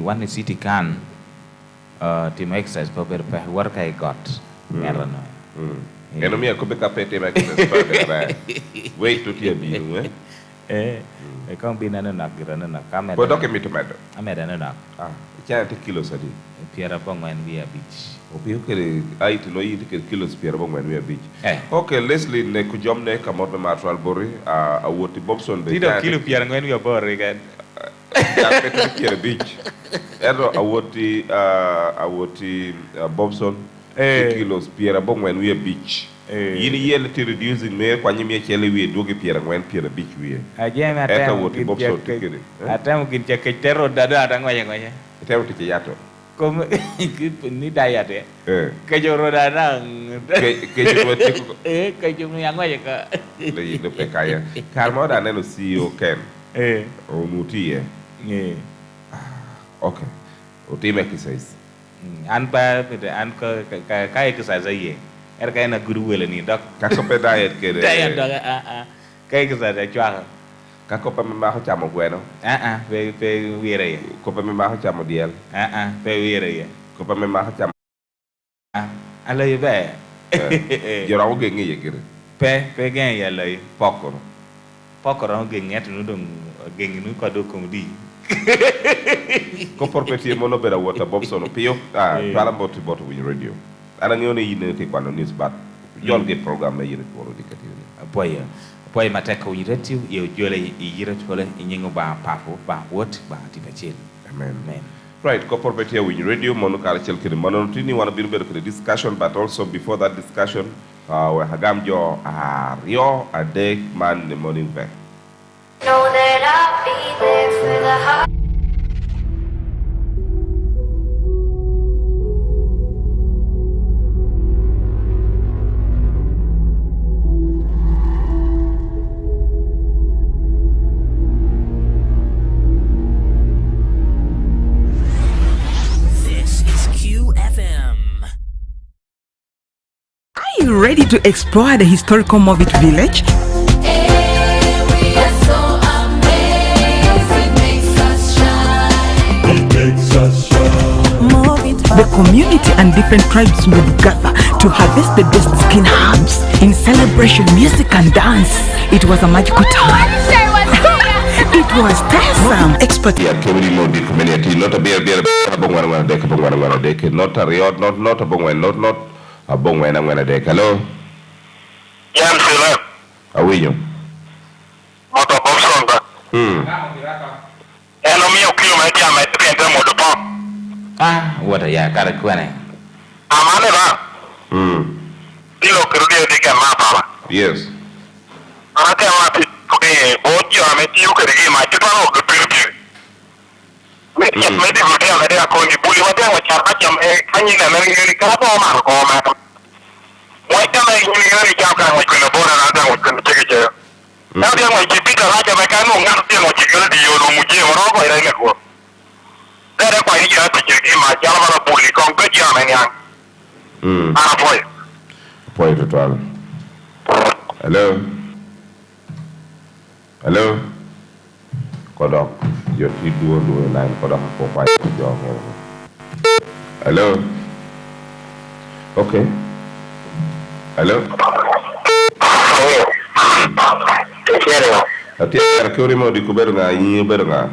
one city can team exercise for better work I got. Keno mi ako beka pete ma kina wait to tia biu e kong bi na nak gira na kamera po doke mi tomato amera na nak cha te kilos adi piera bong wen via beach o bi kere ai to no yi te kilos piera bong wen via beach okay Leslie ne ku jomne ka modbe matral bori a woti Bobson be tido kilo piera ngwen via bori kan ya pete piera beach ero a woti Bobson kilos piera bong wen via beach yini yele to reducing me kwa nyimi chele wi doge piera ngwen piera beach wi ajema eta woti Bobson tikere atam kin che ketero dada ngoye ngoye eta woti che yato como ni diet ke joro dada ke joro tiko ke joro yang ngoye ka le pekaya karmo da neno CEO Ken o mutie okay o time exercise an pa an ko ka exercise ye kay na guru wele ni dok ka ko pe diet ke diet dok ka exercise chwa ka ko pe ma ko chamo gweno pe wire ye ko pe ma ko chamo diel pe wire ye ko pe ma ko chamo ala ye be jora o ge ngi ye pe gen ye lay pokoro ge nget nu dong ge nu ko do ko di ko porpeti mono bera wota Bobson pio pala mboti boto win radio ana ngone yine te kwano news bat jol ge program na yine woro dikati poya mateka uyiretiu ye jole yiretwole nyingo ba papo ba wot ba tipachil amen right ko porpeti win radio mono kala chelkede mono tini wana biru bedo the discussion but also before that discussion we hagam jo rio ade man the morning back know that I'll be there for the heart. This is QFM. Are you ready to explore the historical Movit village? The community and different tribes would gather to harvest the best skin herbs in celebration, music and dance. It was a magical time. It was awesome. Expert. Yeah, community community, not a beer, bongwana deck, bongwana deck, not a riot, not a bongwan, not a bongwan, I'm gonna deck. Hello? Yeah, I'm still How are you? What a Bobson. And I'm your kilometer, I'm at the Pentagon of the bomb. What a ya kara kwane I'm on it. Kilo Kurudia Dick and Mapa. Yes. I tell you, okay, both you are making you could give my tutor the period. Maybe the hotel that they are calling you bully, what they were charging hanging and letting you come home or madam. Why can't I really jump on with the board and I was going to take it? Now they want to keep it like I can't know nothing what you're going to do, or all I know. That's why you have to give my Java bully, come good young and young. Boy. Boy, to 12. Hello? Hello? Kodok, you do a line Kodok for 5 job. Hello? Okay. Hello? Atia Kurimo di Kuberga, you better.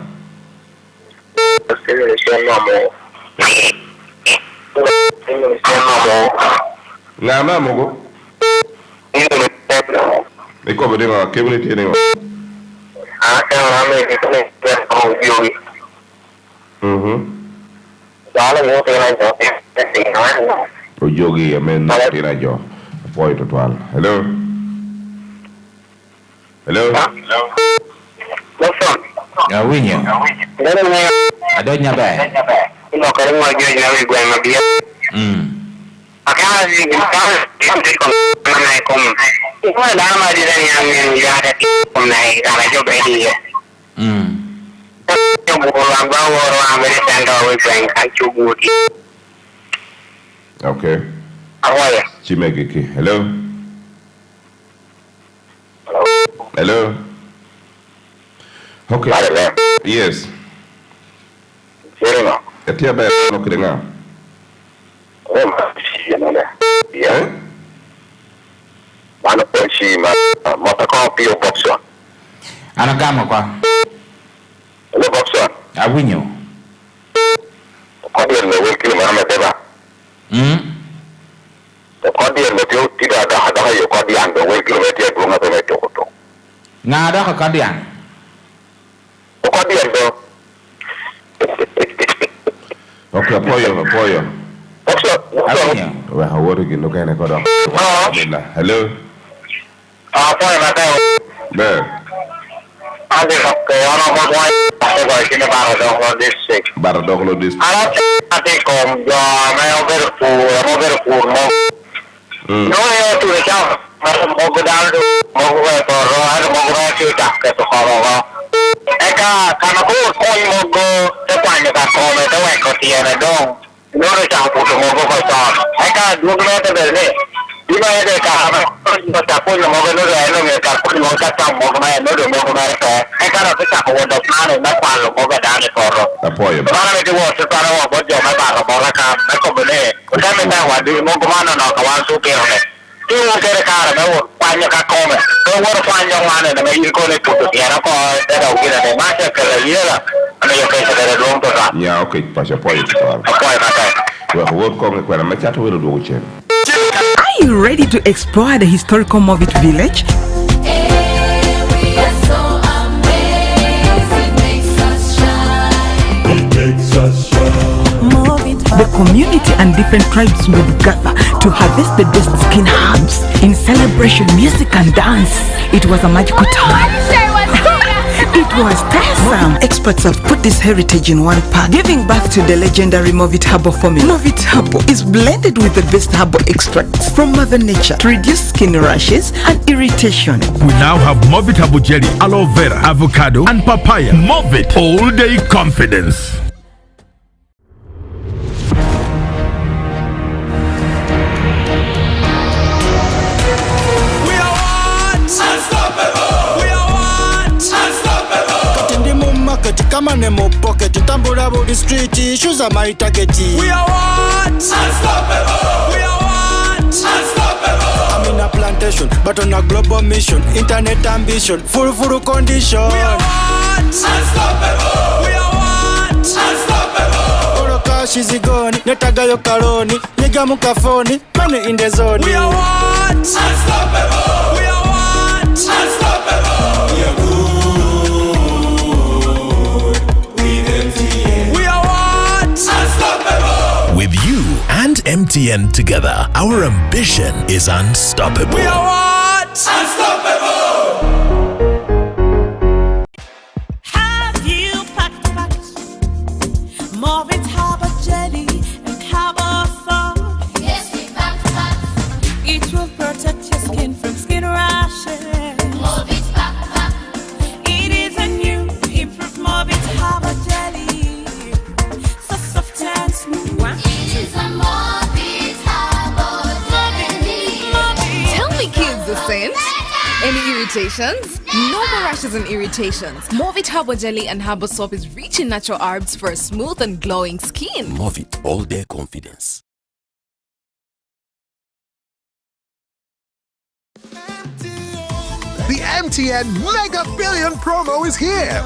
Ngama mogo? Iko bede ma community ni. O yogi amen na tina jo. Point to 12. Hello. Hello. winyo adonya ba No, pero no yo ya vi bueno bien. Acá sí con na con. Y fue la más de ya de con na la yo pedí. Yo voy a a ver tanto we plan kachuguti. Okay. Awaya. Chimegeki. Hello. Hello. Okay. Yes. Serena. Etia ba no krenga. Oh, ma si no le. Yeah. Mano poi si ma mota copy o boxer. Anagama kwa. Lo boxer. Awinyo. Ko dia le wiki ma me teba. Ko dia le tio tidak ada yo ko dia ando wiki me tio ko ngato me to. Ngada ka kadian. Ko dia do. Okay, poyo. Boxer. Awinyo. Wa hawori gi no kene ko do. Hello. Apa yang ada? Be. Ada ke orang mau apa ini baru district. Baradoglo district. Alat nanti kom jo mau berpur. No ya tu ya mau gedal mau toro ada mau kita ke toko. Eka karena aku mau sepanjang tak kom itu eko tiada dong. No ya aku mau kau eka 2 meter ni. Di mana dia kahar? Kita pun mau beli ada mereka pun mau cakap mau main ada mau mereka. Karena kita pun ada plan nak kalau mau berani koro. Apoyo. Mana itu was sekarang mau buat jom apa mau rakam. Aku beli. Kita minta wadi mau kemana nak kawan supir ni. Tiada kira-kira mau banyak kakome. Kalau panjang mana nak ikut itu tiada apa. Ada ukir ada macam kerja lah. Ada yang kerja ada dong tu lah. Ya okay, pasal apoyo. Apoyo macam. Wa hawor ko ngwe kwa macha to wero do chen. Are you ready to explore the historical Movit village? The community and different tribes would gather to harvest the best skin herbs in celebration, music and dance. It was a magical time. It was tiresome. Experts have put this heritage in one pack, giving birth to the legendary Movit Herbal formula. Movit Herbal is blended with the best herbal extracts from Mother Nature to reduce skin rashes and irritation. We now have Movit Herbal Jelly, aloe vera, avocado, and papaya. Movit all day confidence. Kama nemo pocket, tambula body street, shoes are my target. We are what? Unstoppable. We are what? Unstoppable. I'm in a plantation, but on a global mission. Internet ambition, full condition. We are what? Unstoppable. We are what? Unstoppable. Oro cash is gone, netaga yo karoni, nigga mukafoni, money in the zone. We are what? Unstoppable. We are what? Unstoppable. We are good. With you and MTN together, our ambition is unstoppable. We are what? Unstoppable! Have you packed Movit Herbal Jelly and Herbal Foam? Yes, we packed. It will protect your skin from skin rashes. Movit pack. It is a new improved Movit Herbal Jelly. So soft and smooth. It is a Movit Herbal Jelly. Tell me, kids, the sense. Any irritations? No more rashes and irritations. Movit Herbal Jelly and Herbal Soap is rich in natural herbs for a smooth and glowing skin. Movit all day confidence. The MTN Mega Billion promo is here.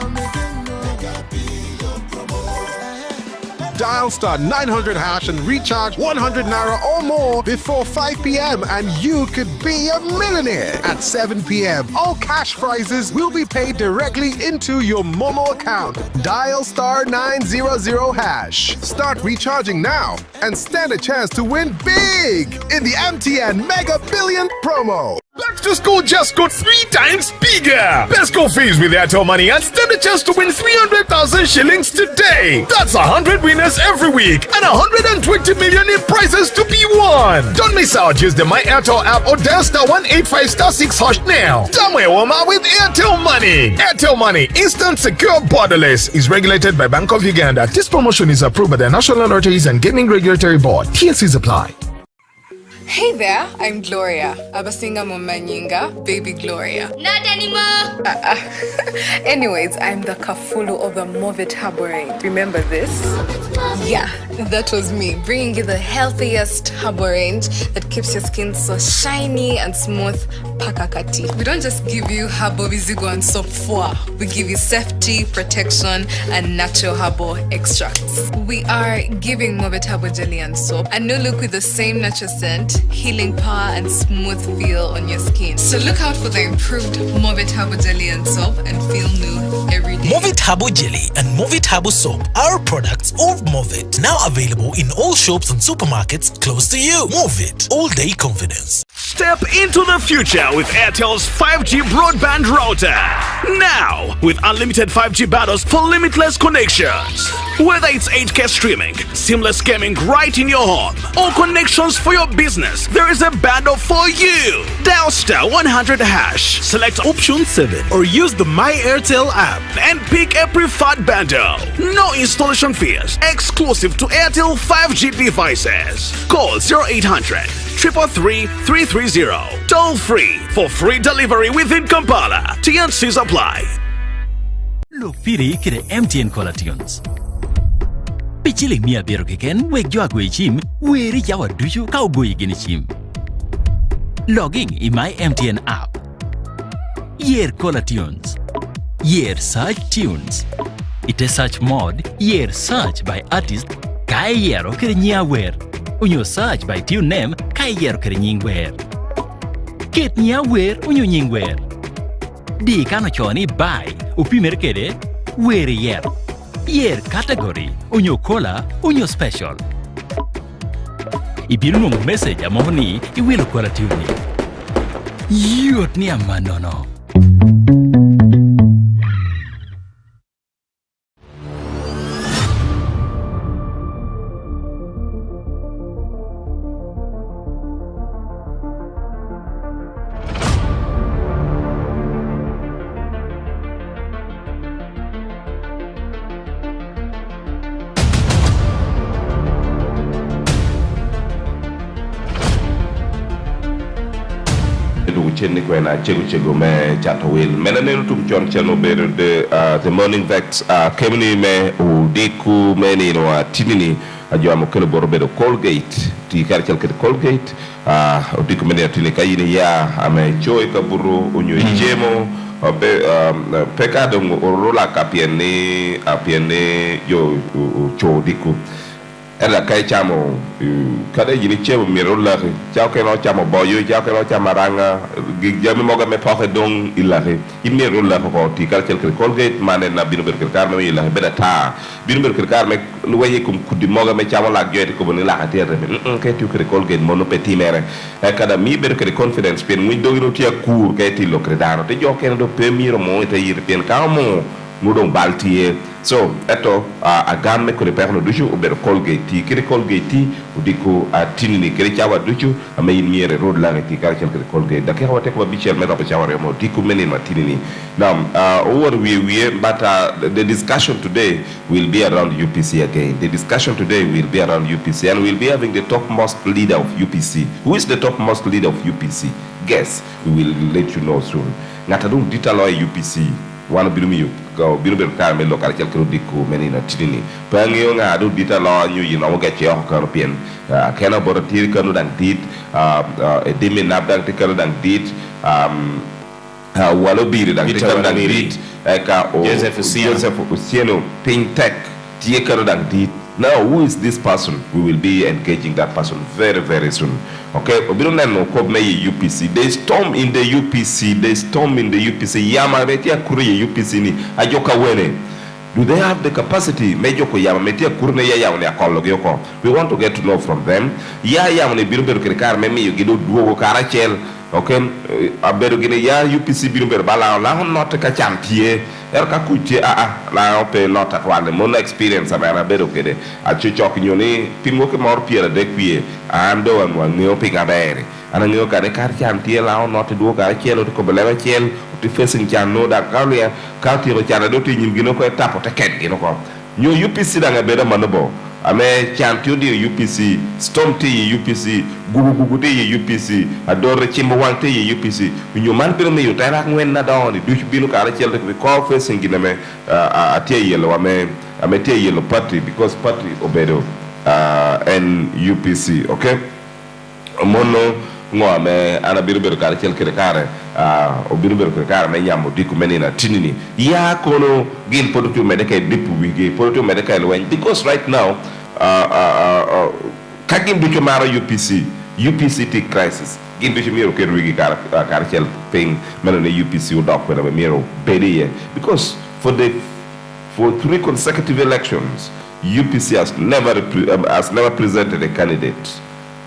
Dial star 900 hash and recharge 100 naira or more before 5 p.m. and you could be a millionaire. At 7 p.m., all cash prizes will be paid directly into your Momo account. Dial star 900 hash. Start recharging now and stand a chance to win big in the MTN Mega Billion promo. Back to school just got 3 times bigger. Best go fees with Airtel Money and stand a chance to win 300,000 shillings today. That's 100 winners every week and 120 million in prizes to be won. Don't miss out. Use the My Airtel app or dial star 185*6 hash now. Somewhere Woma with Airtel Money. Airtel Money, instant, secure, borderless. Is regulated by Bank of Uganda. This promotion is approved by the National Lotteries and Gaming Regulatory Board. TSCs apply. Hey there, I'm Gloria. Abasinga Momanyinga, baby Gloria. Not anymore. Anyways, I'm the kafulu of the Movit Harbor range. Remember this? Yeah, that was me, bringing you the healthiest harbor range that keeps your skin so shiny and smooth. Pakakati. We don't just give you harbor vizigo and soap for. We give you safety, protection, and natural harbor extracts. We are giving Movit Harbor jelly and soap a new look with the same natural scent, healing power, and smooth feel on your skin. So look out for the improved Movit Harbor jelly and soap and feel new every day. Movit Harbor Jelly and Movit Harbor Soap are products of Movit. Now available in all shops and supermarkets close to you. Movit, all day confidence. Step into the future with Airtel's 5G broadband router. Now, with unlimited 5G bundles for limitless connections. Whether it's 8K streaming, seamless gaming right in your home, or connections for your business, there is a bundle for you. Dial *100#, select option 7, or use the My Airtel app and pick a preferred bundle. No installation fees, exclusive to Airtel 5G devices. Call 0800 333 330. Toll free for free delivery within Kampala. TNCs apply. Look, Piri, kire MTN Cola Tunes. Pichili mia biro kiken, wek jo agwe chim, weri jawa dushu ka ugoyi gini chim. Logging in my MTN app. Year Cola Tunes. Year search tunes. Ite search mode, year search by artist, kai yero kire nyia wer. Unyo search by tune name, kai yero kire nying wer. Ket nyia wer, unyo nying wer. Di kano choni by, upimer kede, wer yer. Yer category, unyo cola, unyo special. Ibiru nung message amoni, iwilo Cola Tune. Yot ni amanono. Chenni kwena chego me chato will menanelu tum chon chano better the morning vex kemni me udiku meni no tinini ajo amokelo borbedo Colgate ti karchel ke Colgate udiku meni atini kayini ya ame choy kaburu unyo jemo pekado rola kapiene apiene yo cho diku ela kai chamo kada yini chemo mirola chao ke no chamo boyo chao ke no chamaranga gijami moga me poke dong ilahe imirola ko ti kalkel Colgate manen na binu berkel kar me ilahe bedata binu berkel kar me luwaye kum kudi moga me chamo la joyte ko boni la hatere me ke tu Colgate mono petit mere kada mi berkel confidence pen muy dogino ti akur ke ti lo credano te joken do premier mo te yir pen kamo mudon baltie so eto a gamme ko perno duju uber Colgate ti kire Colgate ti udiko a tinini kire chawa duju amayin miere road la ti kar kel Colgate da ke hawate ko bichel me rapo chaware mo diku menin ma tinini now over we but the discussion today will be around UPC again. The discussion today will be around UPC and we'll be having the topmost leader of UPC. Who is the topmost leader of UPC? Guess. We will let you know soon. Ngatadum ditalo UPC wana bilumiyo go bilu kar me lokal kel ko dikku menina tidini pangiyo nga do ditalo nyu yino mo gacce ko européen kena borotir kanu dang dit e demi nabdang te kanu dang dit walo biri dang te kanu dang dit ka o Joseph Oceano Pintech tie kanu dang dit. Now, who is this person? We will be engaging that person very, very soon. Okay? UPC. They storm in the UPC. They storm in the UPC. Yama metia kuri UPC ni ajoka wene. Do they have the capacity? Mejoko yama metia kurne ya yama ne akolo gyoko. We want to get to know from them. Ya yama ne biruberu kirikar memi yugido duo karachel. Okay? Aberu gine ya UPC biruberu bala la not ka champie. Erka kutie la ope not at one mono experience abana bedo kede a chichok nyoni pingo ke mor piera de kwie ando an wan ngeo pinga bere ana ngeo ka de kar chan tie la not do ka chelo ko belewa chel ti fesin chan no da kalia ka ti ro chan do ti nyim gino ko tapo te ket gino ko nyo UPC da nga beda manobo ame champion di UPC, storm ti UPC, gugu ti UPC, adore chimbawang ti UPC. Minyoman pero me yutara ngwen na daw ni duch binu kala chelde ko call facing giname atie yellow ame tie yellow party because party obedo and UPC, okay? Mono ngo me ana biruber kala chel kere kare obiruber kere kare me nyamo diku menina tinini ya kono gin podotu medeke dipu wige podotu medeke elwen because right now kagim ducho mara UPC take crisis gin ducho miro kere wige kare chel ping menone UPC udok wena miro bediye because for 3 consecutive elections UPC has never presented a candidate.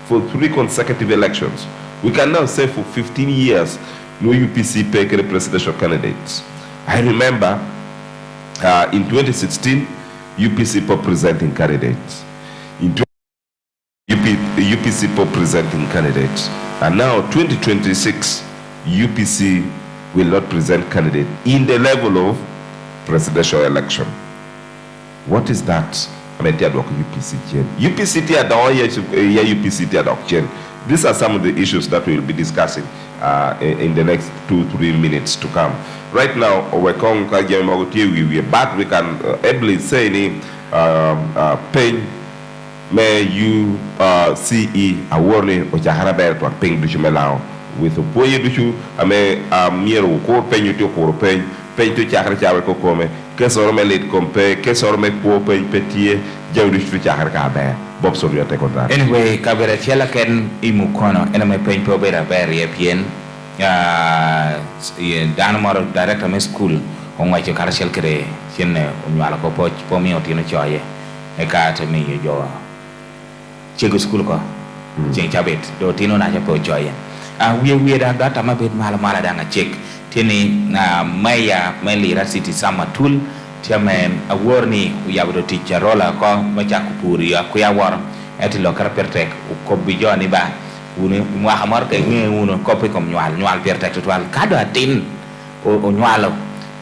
For 3 consecutive elections. We can now say for 15 years, no UPC picked a presidential candidate. I remember in 2016, UPC put presenting candidates. In UPC put presenting candidates. And now 2026, UPC will not present candidate in the level of presidential election. What is that? UPC These are some of the issues that we will be discussing in the next 2-3 minutes to come. Right now, we are back. We can ably say pain may you CE a warning or Jaharaber to a pain duchumelao with a boy duchu, a may mere core pain you to pain to Jahara Come. Kesorme late compare, kesorme pope petie, jawdi chahar ka be. Bob so you take on that. Anyway, kabera chela ken imukono, ena me pen po bera ber yepien. Danmar director me school, on white carshel kere, chene, unwala ko po mi otino choye. E ka te mi yo. Chego school ko. Cheng chabet, do tino na po choye. We that ama bit mala danga check. Tini na maya melira city sama tool tiame awarni uyabudo teacher rola ko machakupuri ya kuyawar eti lokar pertek ko bijoni ba uni muhamar ke ngi uno kopi kom nyal pertek total kado atin o nyalo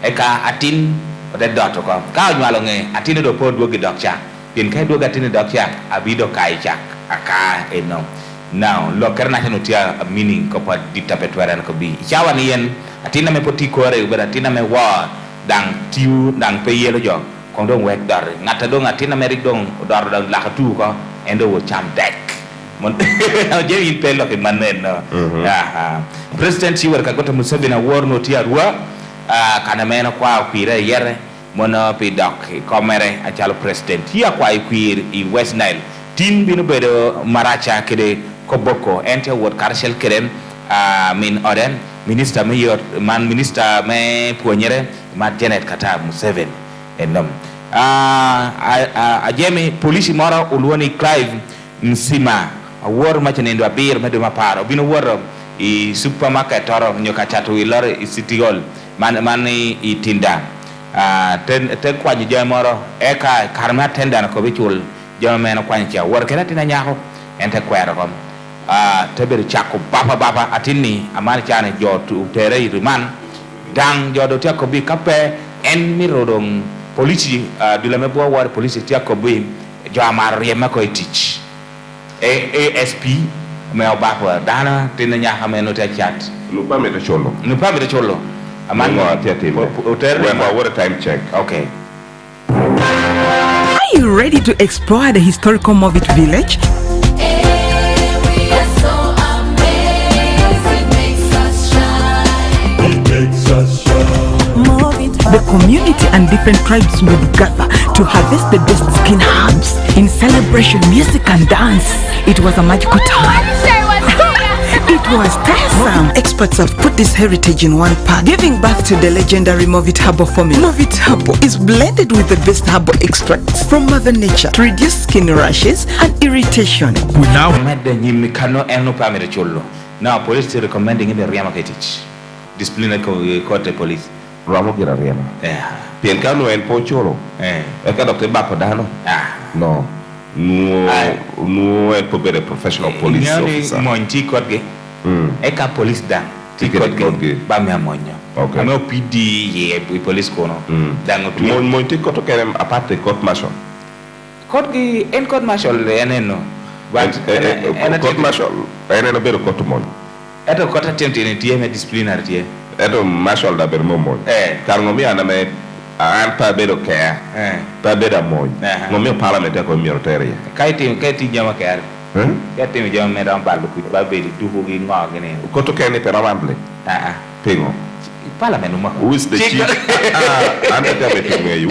eka atin ode dot ko ka nyalo nge atin do pod wogi dokcha pin kai do gatin dokcha abido kai chak aka eno now lokar na tenutia meaning ko pa dita petwaran ko bi chawani yen atina me poti kore ubera atina me wa dang tiu dang pe yelo jo kon dong wek dar ngata dong atina me rik dong dar dang la tu ko endo wo cham dek mon je yin pe lo ke manen no president chiwer ka goto Museveni war no tia ruwa kana mena kwa kwire yere mono pe dok komere a chalo president ya kwa kwir i West Nile tin binu bedo maracha kede koboko ente wot karshel keren min oden minister me yor man minister me puonyere mat Janet Kata Museveni enom ajemi polisi mara ulwoni Clive Msima awor machenendo abir medo maparo bino woro i supermarket toro nyoka chatu ilor i City Hall man i tinda ten kwanyi jamoro eka karma tenda na ko bichul jamena kwanyi cha wor kena tina nyako ente kwero kom teber chako baba atini amani chane jotu tere riman dang jodo tia ko bi kape en mirodong polisi dulame bo war polisi tia ko bi jo amar yema ko teach ASP me obako dana tina nya hameno tia chat no pa me de cholo amani no tia tele we ma what time check. Okay, are you ready to explore the historical Movit village? The community and different tribes would gather to harvest the best skin herbs in celebration, music and dance. It was a magical time. It was tiresome. Experts have put this heritage in one pack, giving birth to the legendary Movit Herbal formula. Movit Herbal is blended with the best herbal extracts from Mother Nature to reduce skin rashes and irritation. We now met the Nimikano and no Pamela Cholo. Now, police are recommending him a Riamaketich. Disciplinary court police. Ramo gira riema. Pienkano en poncholo. Eka Dr. Bako dano. No. No en pobere professional police officer. Monti kotge. Eka police da. Ticket kotge. Ba me amonyo. Okay. Ame PD ye police kono. Dango tu. Monti koto kerem aparte court martial. Court gi en court martial eneno. But court martial eneno bedo court mon. Eto court attempt ni tie me disciplinary tie. Eto martial da bedo mon. Kar ngomi ana me an pa bedo care. Pa bedo mon. Ngomi parliament ko military. Kai ti jama care. Kai ti jama me ram balu ku ba be du ko gi ngog ni. Ko to ken per ramble. Pingo. Parliament uma. Who is the chief?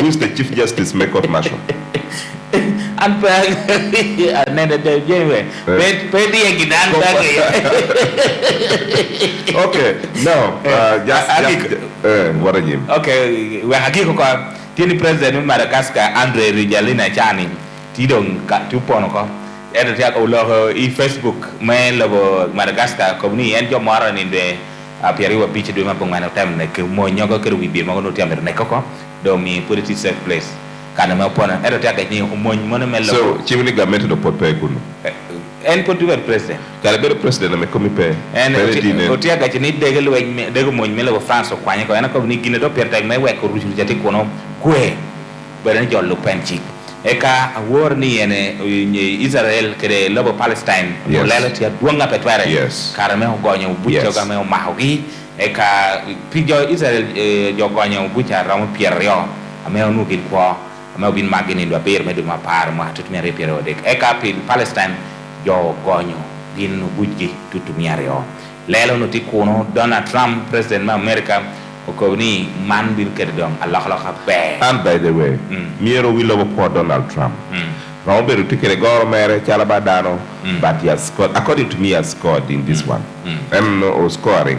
Who is the chief justice make court martial? And nene de jewe pedi egidan okay no just what are you okay we hakiko kwa tini president Madagascar Andre Rajoelina Chani tidong ka tupono ko edo tia ko lo I Facebook me lo Madagascar ko ni en jo mara ni de apiariwa piche do ma bongana time ne ke mo nyogo ke wi bi ma no tiamere ne ko do mi put it in safe place. So, Chimney government of Port Pekuno. And put to president. Calabero president, I come pay. And Otiaga, you need Degamo Miller of France or Quanico, and I come Nikin up here, take my work or Jaticono, Gue, but then your Lupenchi. Eka, a war ni and Israel, Kere, Lobo Palestine, Loyalty, Wanga Petware, yes, Caramel Gonyo, Buchagamel Mahogi, Eka, Pijo Israel, Jogonyo, Bucha, Ram Pierre, a male Nukin Qua. Ma bin magini do ber me do ma par ma tut mi repero de e capi Palestine jo gonyo bin bujji tutu mi areo lelo no tikuno Donald Trump president ma America o ko ni man bin kedom Allah la be. And by the way miero we love for Donald Trump Robert tikere goro mere chala badano but he has scored according to me has scored in this one and no scoring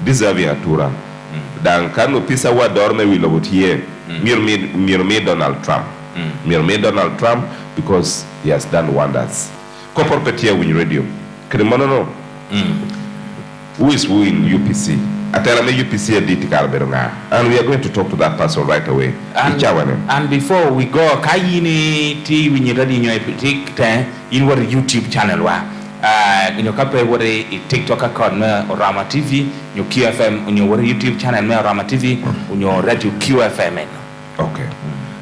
deserving atura dan kanu pisa wa dorme we love here me Donald Trump. Me Donald Trump because he has done wonders. Corporate Petia win radio. Kremono. Who is who in UPC? I tell me UPC and we are going to talk to that person right away. And before we go, Kayini T when you're ready in your YouTube channel wa. In your couple what a TikTok account me Rama TV, your QFM on your YouTube channel me Rama TV on your radio QFM. Okay.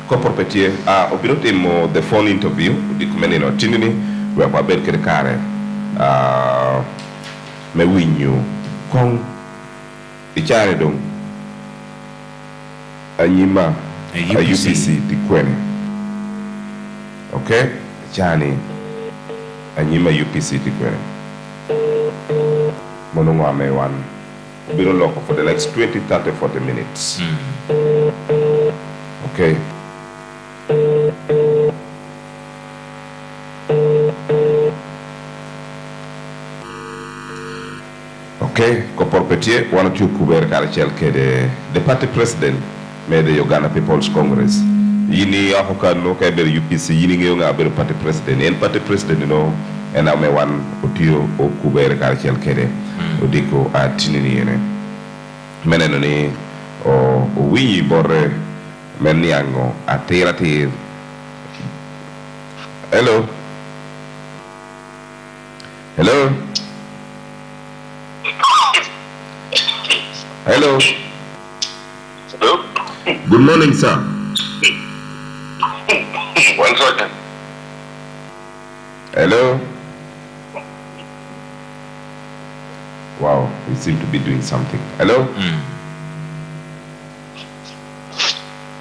Corporate obirotimo the phone interview di kumene no tinini we kwa bel kare me winyu kong ichare dong anyima UPC di kwene. Okay? Chani anyima UPC di kwene. Monongo ame one biro loko for the next 20, 30, 40 minutes. Okay. Okay, Koporpetie, one or two Kuber Karachel Kede, the party president made the Uganda People's Congress. Yini Ahoka no Kaber UPC, Yini Yonga party president, and party president, you know, and I'm a one Otio or Kuber Karachel Kede, Odiko at Tinini, Menenoni, or Winnie Borre. Meniango atiratir. Hello. Hello. Hello. Hello. Good morning, sir. 1 second. Hello. Wow, we seem to be doing something. Hello.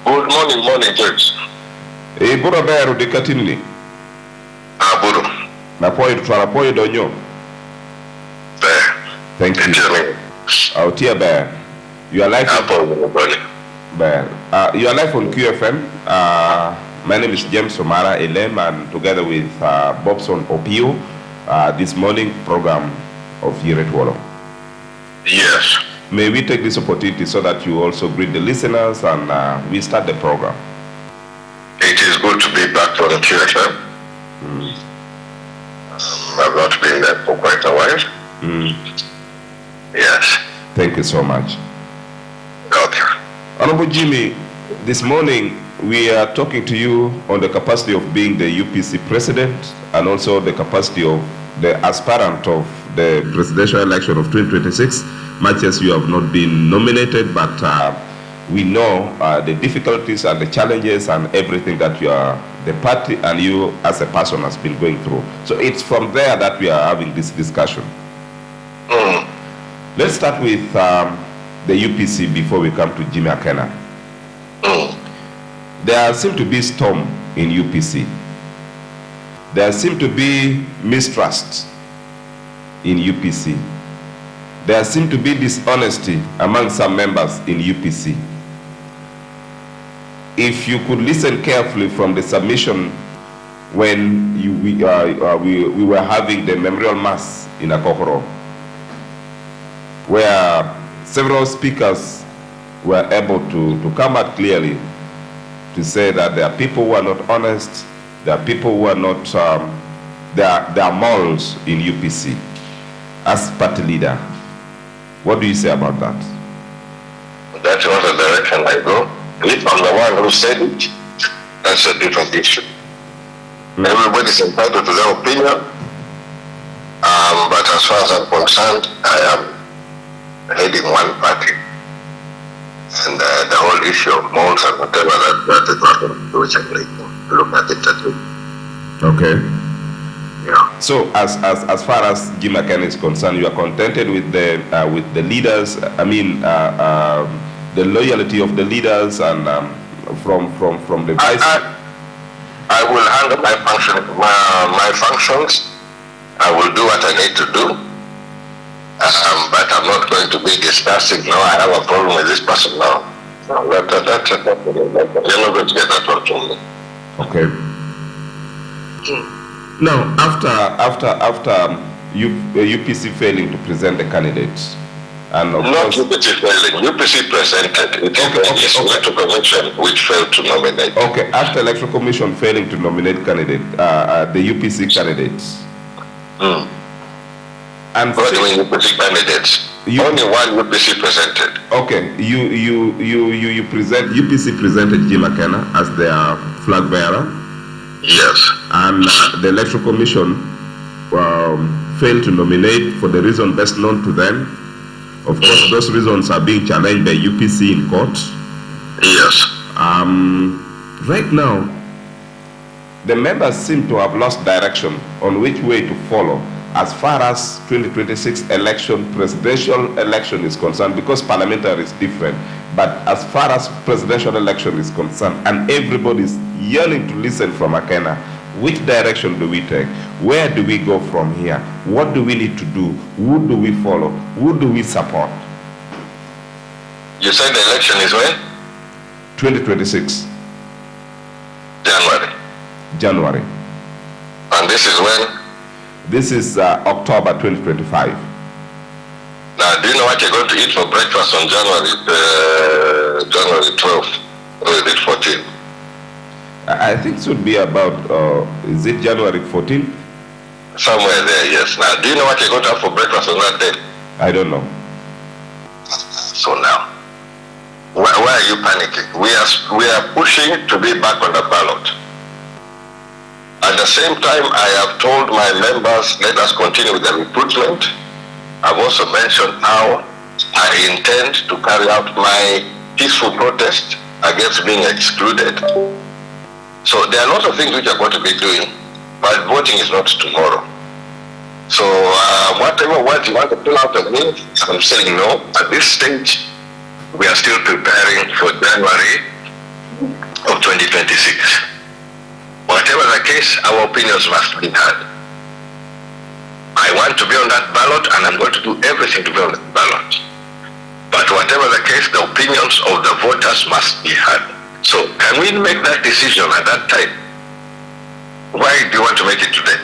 Good morning, George. E bora bero de katinini. Boro. Na poi tutwala poi donyo. Thank you. Out here, Bear. You are live. Bear. You are live on QFM. My name is James Omara Elem, and together with Bobson Opio, this morning program of YITETWOLO. Yes. May we take this opportunity so that you also greet the listeners and we start the program. It is good to be back on the QFM. I've not been there for quite a while. Yes. Thank you so much. Okay. Honorable Jimmy, this morning we are talking to you on the capacity of being the UPC president and also the capacity of the aspirant of the presidential election of 2026. Much as you have not been nominated, but we know the difficulties and the challenges and everything that you are the party and you as a person has been going through. So it's from there that we are having this discussion. Let's start with the UPC before we come to Jimmy Akena. There seems to be storm in UPC. There seems to be mistrust in UPC. There seems to be dishonesty among some members in UPC. If you could listen carefully from the submission when we were having the memorial mass in Akokoro, where several speakers were able to come out clearly to say that there are people who are not honest, there are people who are not, there are moles in UPC. As party leader, what do you say about that? That's not the direction I go. If I'm the one who said it, that's a different issue. Everybody's entitled to their opinion, but as far as I'm concerned, I am heading one party. And the whole issue of malls and whatever, that is not going to which I'm going to look at it that way. Okay. Yeah. So as far as Jim Akena is concerned, you are contented with the leaders, I mean, the loyalty of the leaders and from the vice. I will handle my functions. I will do what I need to do. But I'm not going to be discussing, no, I have a problem with this person now. No, you're not going to get that one from me. Okay. Now, after UPC failing to present the candidates, and of not course, UPC failing, UPC presented. It is Electoral Commission which failed to nominate. Okay, after Electoral Commission failing to nominate candidate, the UPC candidates. And what do you mean UPC candidates? Only one UPC presented. Okay, you present, UPC presented Jim Akena as their flag bearer. Yes. And the Electoral Commission failed to nominate for the reason best known to them. Of course, those reasons are being challenged by UPC in court. Yes. Right now, the members seem to have lost direction on which way to follow as far as 2026 election, presidential election is concerned, because parliamentary is different. But as far as presidential election is concerned, and everybody is yearning to listen from Akena, which direction do we take? Where do we go from here? What do we need to do? Who do we follow? Who do we support? You said the election is when? 2026. January. And this is when? This is October 2025. Now, do you know what you're going to eat for breakfast on January 12th? Or is it 14th? I think it should be about, is it January 14th? Somewhere there, yes. Now, do you know what you're going to have for breakfast on that day? I don't know. So now, why are you panicking? We are pushing to be back on the ballot. At the same time, I have told my members, let us continue with the recruitment. I've also mentioned how I intend to carry out my peaceful protest against being excluded. So there are lots of things which I'm going to be doing, but voting is not tomorrow. So whatever words you want to pull out of me, I'm saying no. At this stage, we are still preparing for January of 2026. Whatever the case, our opinions must be heard. I want to be on that ballot, and I'm going to do everything to be on that ballot. But whatever the case, the opinions of the voters must be heard. So can we make that decision at that time? Why do you want to make it today?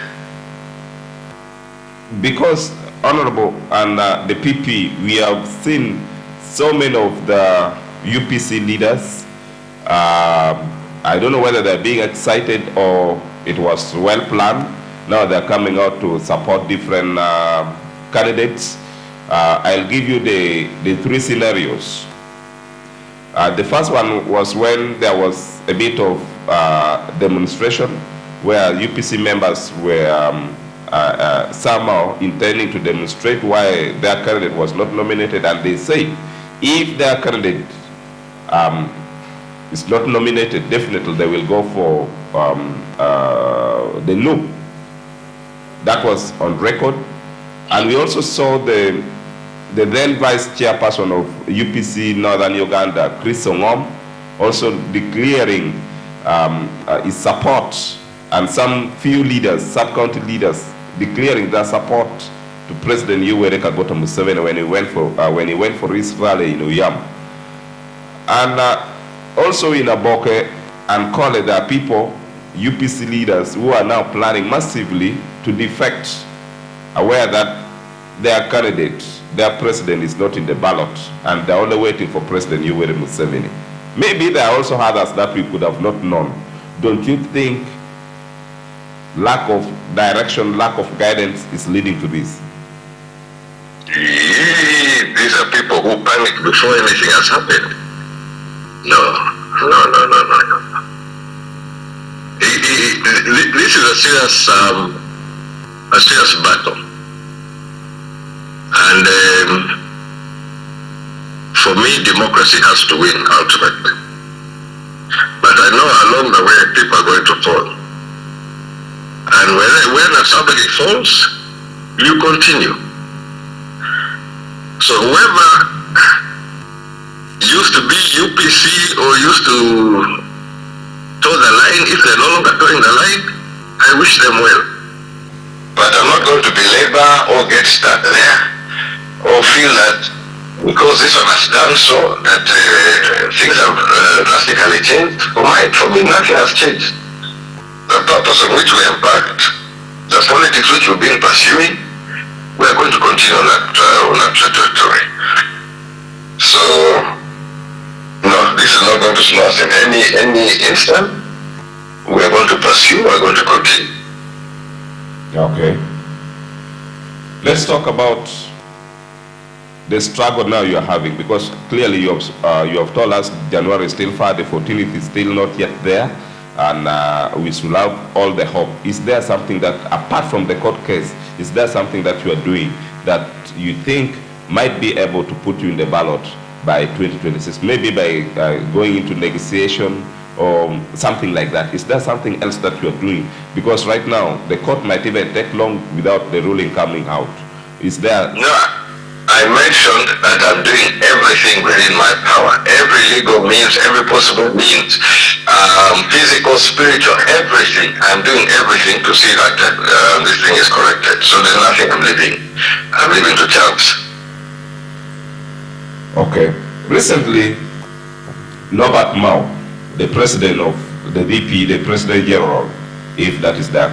Because, Honorable, and the PP, we have seen so many of the UPC leaders. I don't know whether they're being excited or it was well planned. Now they're coming out to support different candidates. I'll give you the three scenarios. The first one was when there was a bit of demonstration where UPC members were somehow intending to demonstrate why their candidate was not nominated, and they say if their candidate is not nominated, definitely they will go for the loop. That was on record. And we also saw the then vice chairperson of UPC Northern Uganda, Chris Ongom, also declaring his support, and some few leaders, sub-county leaders, declaring their support to President Yoweri Kaguta Museveni when he went for his rally in Uyam. And also in Aboke and Kole, there are people, UPC leaders, who are now planning massively to defect, aware that their candidate, their president, is not in the ballot, and they're only waiting for President Yoweri Museveni. Maybe there are also others that we could have not known. Don't you think lack of direction, lack of guidance is leading to this? These are people who panic before anything has happened. No. This is a serious battle. And for me, democracy has to win ultimately. But I know along the way people are going to fall. And when somebody falls, you continue. So whoever used to be UPC or used to toe the line, if they're no longer towing the line, I wish them well. But I'm not going to belabor or get stuck there or feel that because this one has done so that things have drastically changed. For me, nothing has changed. The purpose on which we embarked, the politics which we've been pursuing, we are going to continue on that trajectory. So, no, this is not going to slow us in any instant. We are going to pursue, we are going to continue. Okay. Let's talk about the struggle now you are having, because clearly you have told us January is still far, the 14th is still not yet there, and we should have all the hope. Is there something that, apart from the court case, is there something that you are doing that you think might be able to put you in the ballot by 2026? Maybe by going into negotiation or something like that. Is there something else that you are doing? Because right now, the court might even take long without the ruling coming out. Is there... No, I mentioned that I'm doing everything within my power. Every legal means, every possible means, physical, spiritual, everything. I'm doing everything to see that this thing is corrected. So there's nothing I'm leaving to chance. Okay. Recently, Norbert Mao, the president of the DP, the President General, if that is the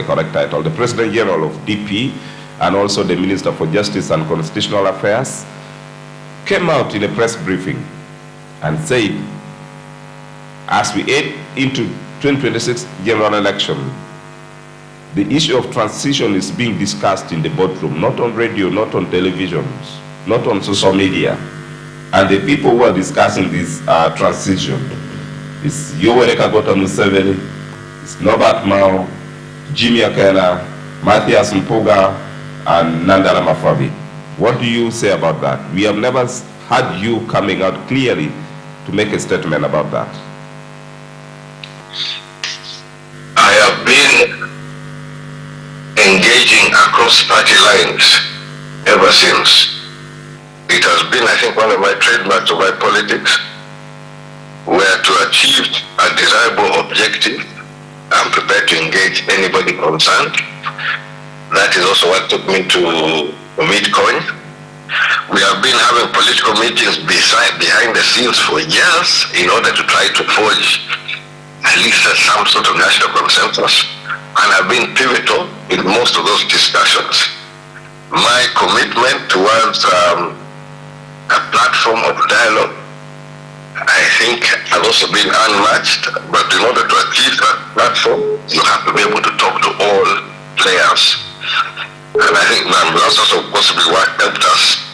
correct title, the President General of DP, and also the Minister for Justice and Constitutional Affairs, came out in a press briefing and said, as we head into 2026 general election, the issue of transition is being discussed in the boardroom, not on radio, not on televisions, not on social media. And the people who are discussing this transition is Yoweri Kaguta Museveni, it's Norbert Mao, Jimmy Akena, Matthias Mpuga, and Nandala Mafabi. What do you say about that? We have never had you coming out clearly to make a statement about that. I have been engaging across party lines ever since. It has been, I think, one of my trademarks of my politics, where to achieve a desirable objective, I'm prepared to engage anybody concerned. That is also what took me to meet Coin. We have been having political meetings behind the scenes for years in order to try to forge at least some sort of national consensus, and have been pivotal in most of those discussions. My commitment towards a platform of dialogue, I think, has also been unmatched. But in order to achieve that platform, you have to be able to talk to all players. And I think that's also possibly what helped us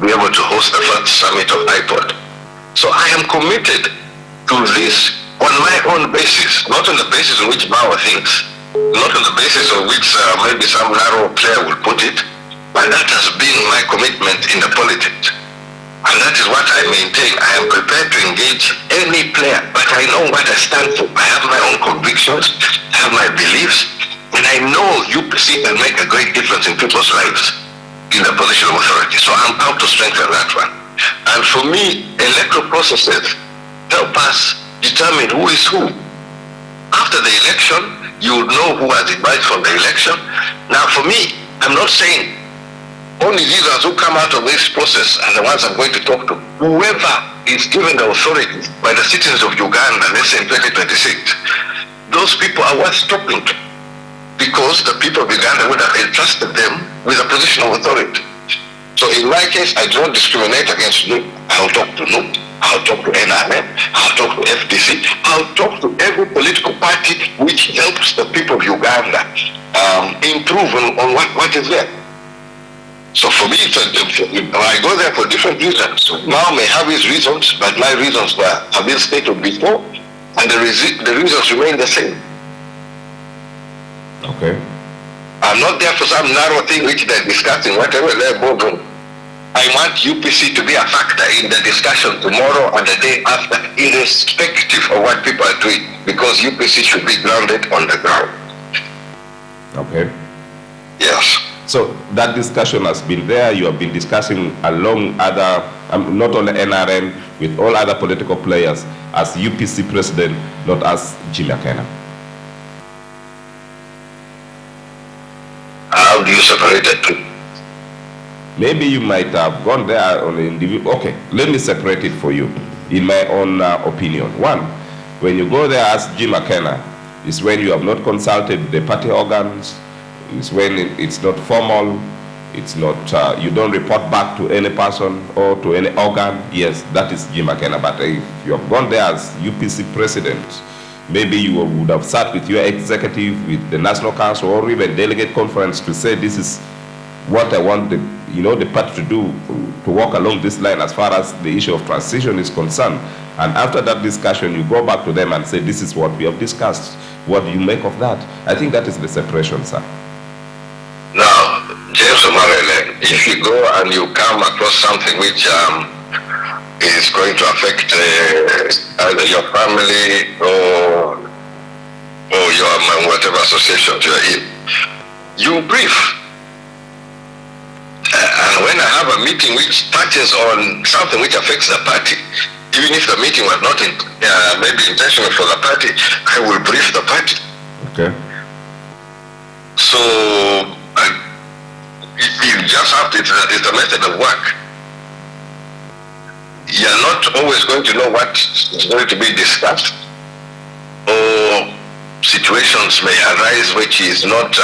be able to host the first summit of iPod. So I am committed to this on my own basis, not on the basis on which Mao thinks, not on the basis on which maybe some narrow player will put it, but that has been my commitment in the politics. And that is what I maintain. I am prepared to engage any player, but I know what I stand for. I have my own convictions, I have my beliefs, and I know UPC can make a great difference in people's lives in the position of authority. So I'm out to strengthen that one. And for me, electoral processes help us determine who is who. After the election, you would know who has emerged from the election. Now for me, I'm not saying only leaders who come out of this process are the ones I'm going to talk to. Whoever is given the authority by the citizens of Uganda, let's say in 2026, those people are worth talking to, because the people of Uganda would have entrusted them with a position of authority. So in my case, I don't discriminate against NUP. I'll talk to NUP, I'll talk to NRM, I'll talk to FDC, I'll talk to every political party which helps the people of Uganda improve on what is there. So for me, I go there for different reasons. Now may have his reasons, but my reasons have been stated before, and the reasons remain the same. Okay. I'm not there for some narrow thing which they're discussing, whatever they're bothering. I want UPC to be a factor in the discussion tomorrow and the day after, irrespective of what people are doing, because UPC should be grounded on the ground. Okay. Yes. So that discussion has been there. You have been discussing along other, not only NRM, with all other political players as UPC president, not as Jimmy Akena. How do you separate the two? Maybe you might have gone there on an individual. Okay, let me separate it for you in my own opinion. One, when you go there as Jim Akena, is when you have not consulted the party organs. It's when it's not formal, it's not, you don't report back to any person or to any organ. Yes, that is Jim Akena. But if you have gone there as UPC president, maybe you would have sat with your executive, with the National Council, or even delegate conference to say, this is what I want the party to do, to walk along this line as far as the issue of transition is concerned. And after that discussion, you go back to them and say, this is what we have discussed. What do you make of that? I think that is the separation, sir. Now, James Omarele, if you go and you come across something which is going to affect either your family or your whatever association you're in, you brief. And when I have a meeting which touches on something which affects the party, even if the meeting was not maybe intentional for the party, I will brief the party. Okay. So you just have to, it's a method of work. You're not always going to know what is going to be discussed, or situations may arise which is not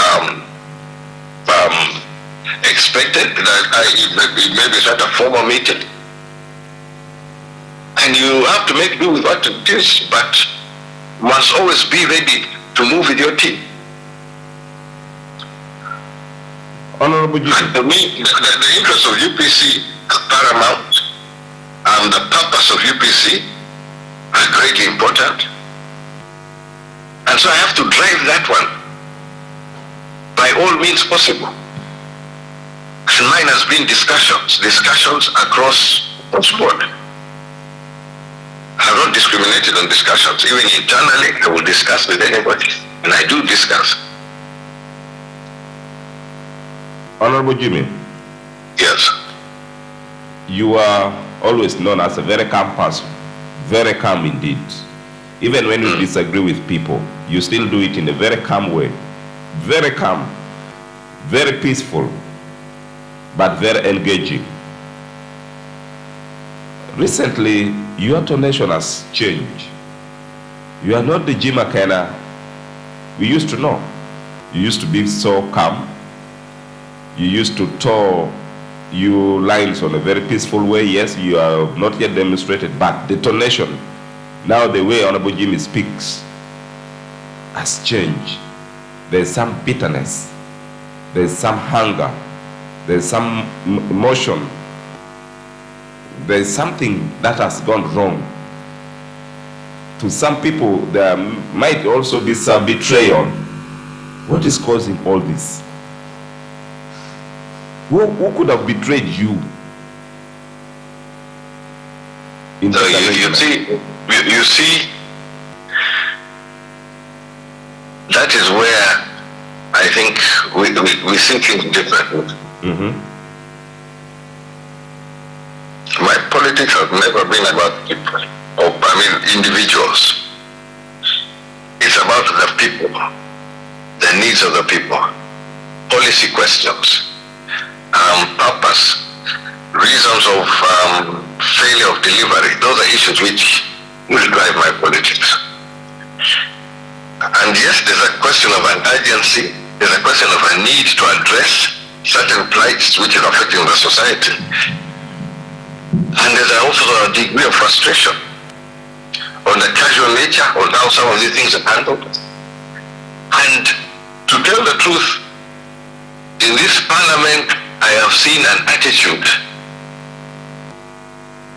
expected. Maybe it's not a formal meeting, and you have to make do with what it is, but must always be ready to move with your team. Honorable Jim. To me, the interest of UPC is paramount, and the purpose of UPC are greatly important. And so I have to drive that one by all means possible. And mine has been discussions across the board. I have not discriminated on discussions. Even internally, I will discuss with anybody, and I do discuss. Honorable Jimmy. Yes. You are always known as a very calm person, very calm indeed. Even when you disagree with people, you still do it in a very calm way. Very calm, very peaceful, but very engaging. Recently, your tonation has changed. You are not the Jim Akena we used to know. You used to be so calm. You used to tell your lines on a very peaceful way. Yes, you have not yet demonstrated, but the tonation, now the way Honorable Jimmy speaks, has changed. There's some bitterness. There's some hunger. There's some emotion. There's something that has gone wrong. To some people, there might also be some betrayal. What is causing all this? Who could have betrayed you? So you see, that is where I think we see things differently. My politics has never been about people, individuals. It's about the people, the needs of the people, policy questions, purpose, reasons of failure of delivery. Those are issues which will drive my politics. And yes, there's a question of an urgency, there's a question of a need to address certain plights which are affecting the society. And there's also a degree of frustration on the casual nature of how some of these things are handled. And to tell the truth, in this parliament, I have seen an attitude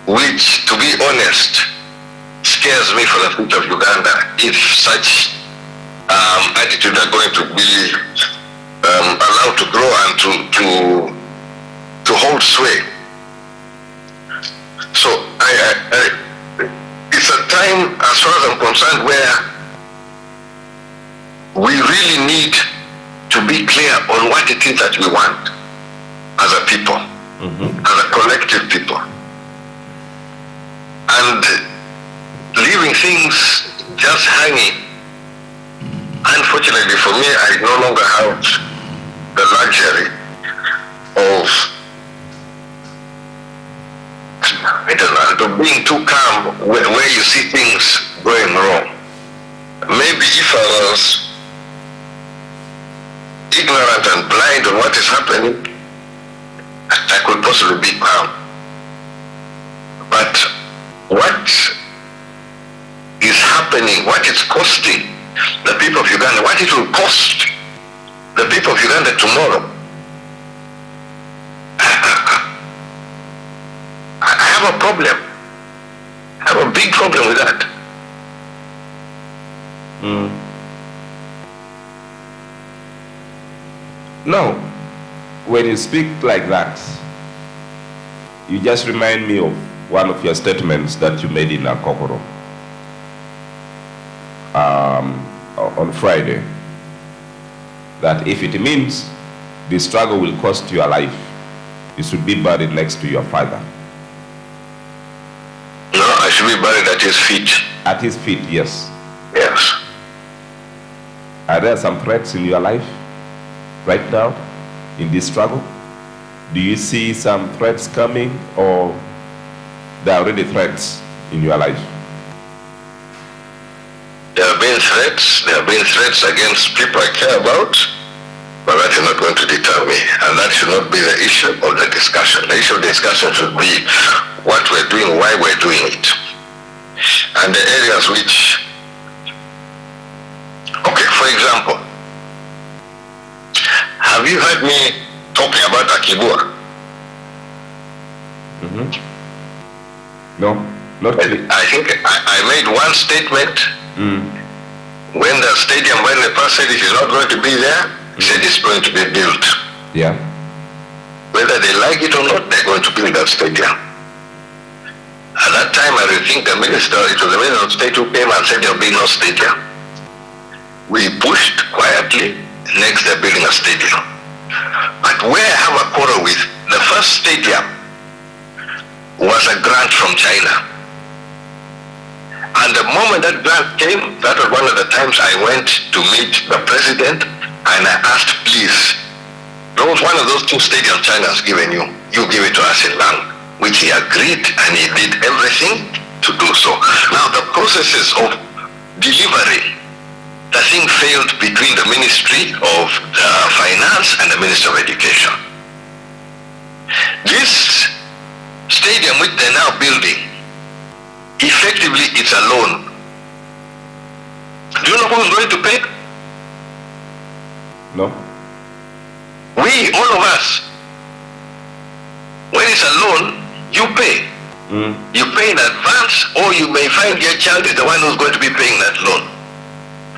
which, to be honest, scares me for the future of Uganda if such attitudes are going to be allowed to grow and to hold sway. So it's a time, as far as I'm concerned, where we really need to be clear on what it is that we want as a people, as a collective people. And leaving things just hanging, unfortunately for me, I no longer have the luxury of being too calm where you see things going wrong. Maybe if I was ignorant and blind on what is happening, I could possibly be calm. But what is happening, what it's costing the people of Uganda, what it will cost the people of Uganda tomorrow, I have a problem. I have a big problem with that. Now, when you speak like that, you just remind me of one of your statements that you made in Akokoro on Friday, that if it means the struggle will cost your life, you should be buried next to your father. No, I should be buried at his feet. At his feet, yes. Yes. Are there some threats in your life right now in this struggle? Do you see some threats coming, or there are already threats in your life? There have been threats. There have been threats against people I care about, but that is not going to deter me, and that should not be the issue of the discussion. The issue of the discussion should be what we're doing, why we're doing it, and the areas which, okay, for example, have you heard me talking about Akibua? No, not really. I think I made one statement when the stadium, when the first said it is not going to be there, he said it's going to be built. Yeah. Whether they like it or not, they're going to build that stadium. At that time, I think the minister, it was the minister of state who came and said there will be no stadium. We pushed quietly, next they're building a stadium. But where I have a quarrel with, the first stadium was a grant from China. And the moment that grant came, that was one of the times I went to meet the president and I asked, please, there was one of those two stadiums China has given you, you give it to us in Lang, which he agreed and he did everything to do so. Now the processes of delivery, the thing failed between the Ministry of Finance and the Ministry of Education. This stadium which they're now building, effectively it's a loan. Do you know who's going to pay? No. We, all of us. When it's a loan, you pay. You pay in advance, or you may find your child is the one who's going to be paying that loan.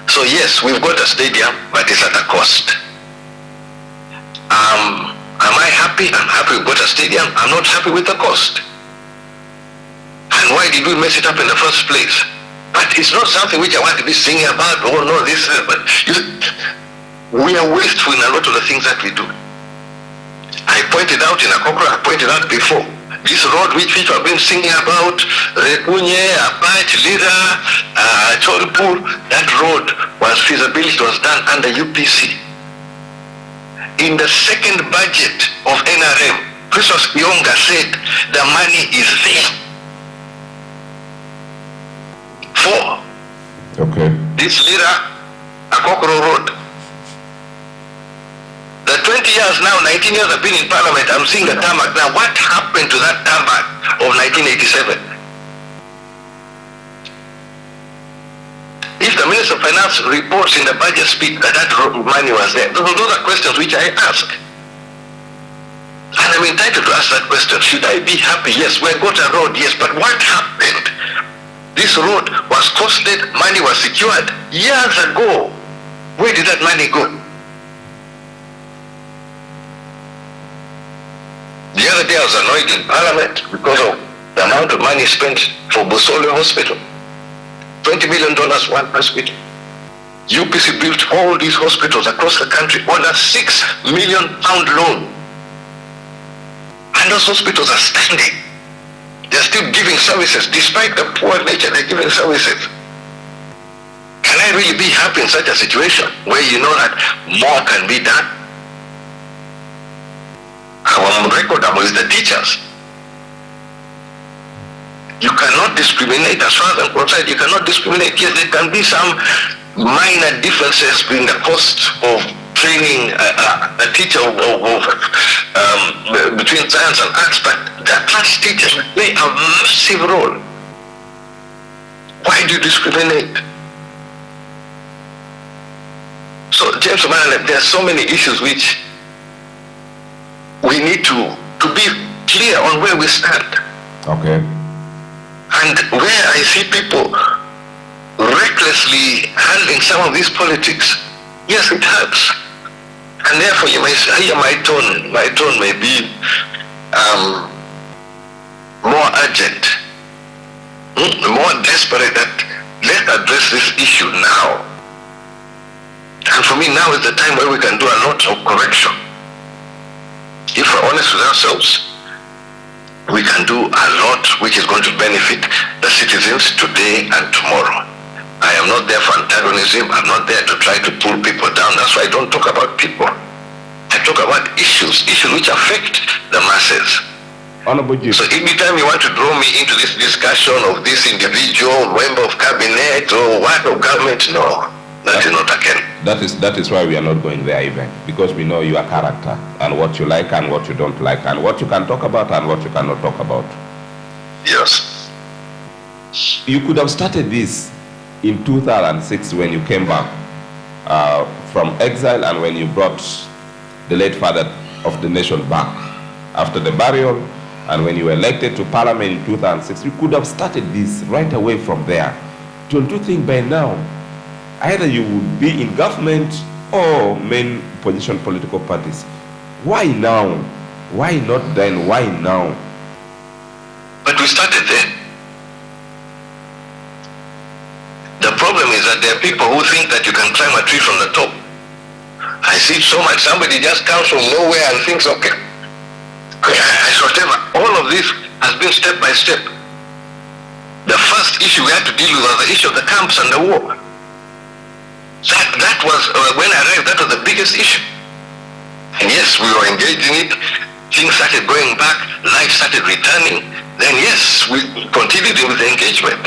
So yes, we've got a stadium, but it's at a cost. Am I happy? I'm happy we've got a stadium. I'm not happy with the cost. And why did we mess it up in the first place? But it's not something which I want to be singing about. Oh no, this is, but we are wasteful in a lot of the things that we do. I pointed out in Akokra, I pointed out before, this road which people have been singing about, Rekunye, Apache, Lira, Cholpur, that road feasibility was done under UPC. In the second budget of NRM, Christos Kionga said the money is there. 4. Okay. This Lira, Akokro Road. The 20 years now, 19 years I've been in Parliament, I'm seeing the tarmac now. What happened to that tarmac of 1987? If the Minister of Finance reports in the budget speech that that money was there, those are questions which I ask. And I'm entitled to ask that question. Should I be happy? Yes. We got a road, yes. But what happened? This road was costed, money was secured years ago. Where did that money go? The other day I was annoyed in Parliament because of the amount of money spent for Busole Hospital. $20 million one hospital. UPC built all these hospitals across the country on a £6 million loan. And those hospitals are standing. They're still giving services despite the poor nature they're giving services. Can I really be happy in such a situation where you know that more can be done? Our record is the teachers. You cannot discriminate as far as I'm concerned. You cannot discriminate. Yes, there can be some minor differences between the cost of training a teacher between science and arts, but the class teachers play a massive role. Why do you discriminate? So, James Omanale, there are so many issues which we need to be clear on where we stand. Okay. And where I see people recklessly handling some of these politics, yes, it hurts. And therefore you may hear my tone may be more urgent, more desperate that let's address this issue now. And for me now is the time where we can do a lot of correction. If we're honest with ourselves, we can do a lot which is going to benefit the citizens today and tomorrow. I am not there for antagonism. I'm not there to try to pull people down. That's why I don't talk about people. I talk about issues which affect the masses. So anytime you want to draw me into this discussion of this individual member of cabinet or what of government, no, that is not again. That is why we are not going there even, because we know your character and what you like and what you don't like and what you can talk about and what you cannot talk about. Yes. You could have started this in 2006 when you came back from exile and when you brought the late father of the nation back after the burial and when you were elected to parliament in 2006. You could have started this right away from there. Don't you think by now either you would be in government or main position political parties? Why now? Why not then? Why now? But we started there. The problem is that there are people who think that you can climb a tree from the top. I see so much. Somebody just comes from nowhere and thinks, okay, whatever. All of this has been step by step. The first issue we had to deal with was the issue of the camps and the war. That was, when I arrived, that was the biggest issue. And yes, we were engaged in it. Things started going back. Life started returning. Then yes, we continued with the engagement.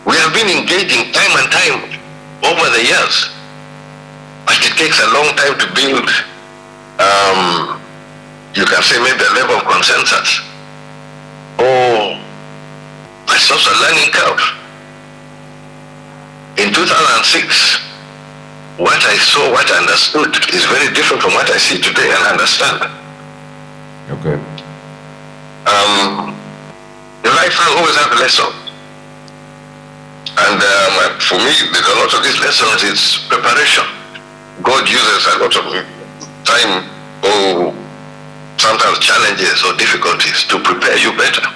We have been engaging time and time over the years. But it takes a long time to build, you can say maybe a level of consensus. Oh, but it's also a learning curve. In 2006, what I saw, what I understood is very different from what I see today and understand. Okay. Life always has lessons. And for me, a lot of these lessons is preparation. God uses a lot of time or sometimes challenges or difficulties to prepare you better.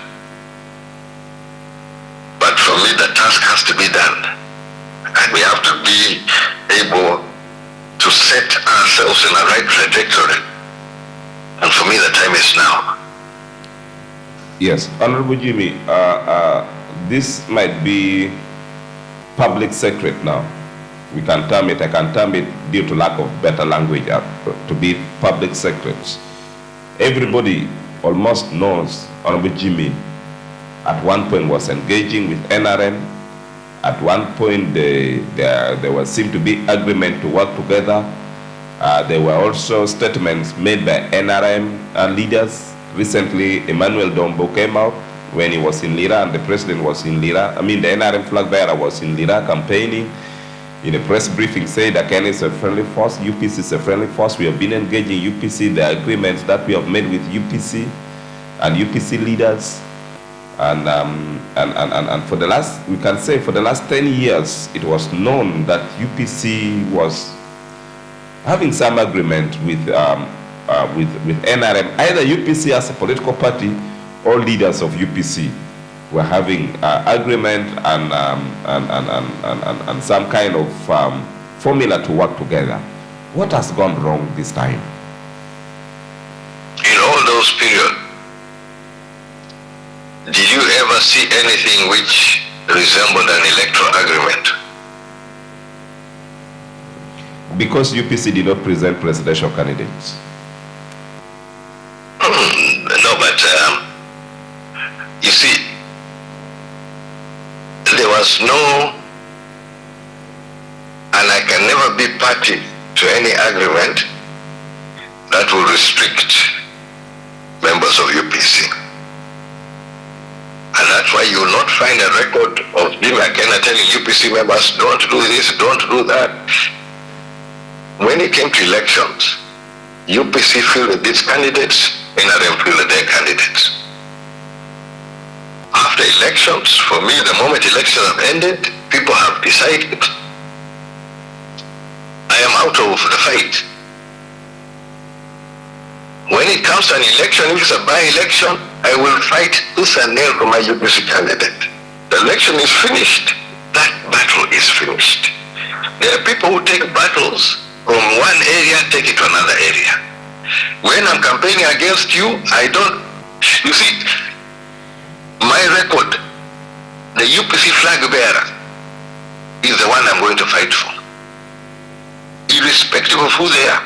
But for me, the task has to be done. And we have to be able to set ourselves in the right trajectory. And for me, the time is now. Yes, Honorable Jimmy, this might be public secret now. We can term it, I can term it due to lack of better language to be public secrets. Everybody almost knows Honorable Jimmy at one point was engaging with NRM. At one point there seemed to be agreement to work together. There were also statements made by NRM leaders. Recently, Emmanuel Dombo came out when he was in Lira and the president was in Lira. I mean, the NRM flag bearer was in Lira campaigning. In a press briefing, said Akene is a friendly force, UPC is a friendly force. We have been engaging UPC, the agreements that we have made with UPC and UPC leaders. And for the last, we can say for the last 10 years, it was known that UPC was having some agreement with NRM. Either UPC as a political party or leaders of UPC were having agreement and some kind of formula to work together. What has gone wrong this time? In all those periods, did you ever see anything which resembled an electoral agreement? Because UPC did not present presidential candidates. No, but you see, there was no, and I can never be party to any agreement that will restrict members of UPC. And that's why you will not find a record of Jimmy Akena telling UPC members, don't do this, don't do that. When it came to elections, UPC fielded its candidates, NRM fielded their candidates. After elections, for me, the moment elections have ended, people have decided, I am out of the fight. When it comes to an election, if it's a by-election, I will fight tooth and nail for my UPC candidate. The election is finished. That battle is finished. There are people who take battles from one area, take it to another area. When I'm campaigning against you, I don't, you see, my record, the UPC flag bearer is the one I'm going to fight for. Irrespective of who they are.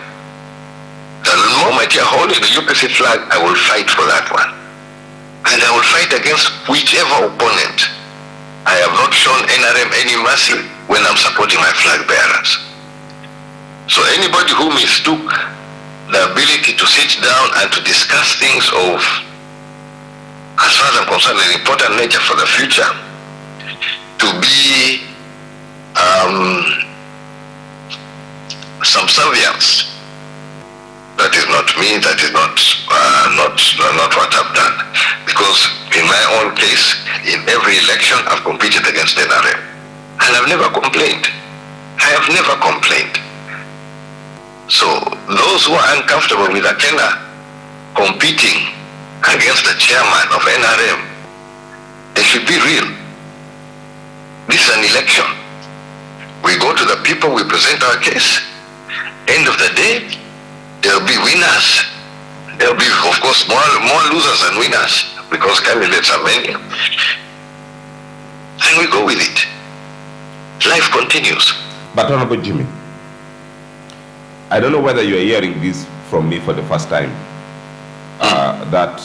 The moment you're holding the UPC flag, I will fight for that one. And I will fight against whichever opponent. I have not shown NRM any mercy when I'm supporting my flag bearers. So anybody who mistook the ability to sit down and to discuss things of, as far as I'm concerned, an important nature for the future, to be subservience. That is not me, that is not what I've done. Because in my own case, in every election, I've competed against NRM. And I've never complained. I have never complained. So those who are uncomfortable with Akena competing against the chairman of NRM, they should be real. This is an election. We go to the people, we present our case. End of the day, there will be winners. There will be, of course, more losers than winners because candidates are many. And we go with it. Life continues. But Honorable Jimmy, I don't know whether you are hearing this from me for the first time, that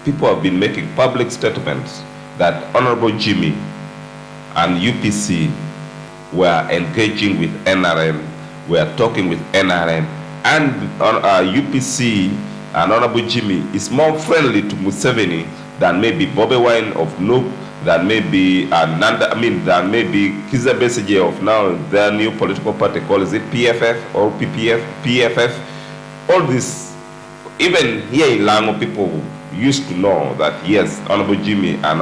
people have been making public statements that Honorable Jimmy and UPC were engaging with NRM, were talking with NRM, and UPC and Honorable Jimmy is more friendly to Museveni than maybe Bobby Wine of Noop, than maybe than maybe Kizza Besigye of now their new political party called, is it PFF or PFF? All this, even here in Lango, people used to know that yes, Honorable Jimmy and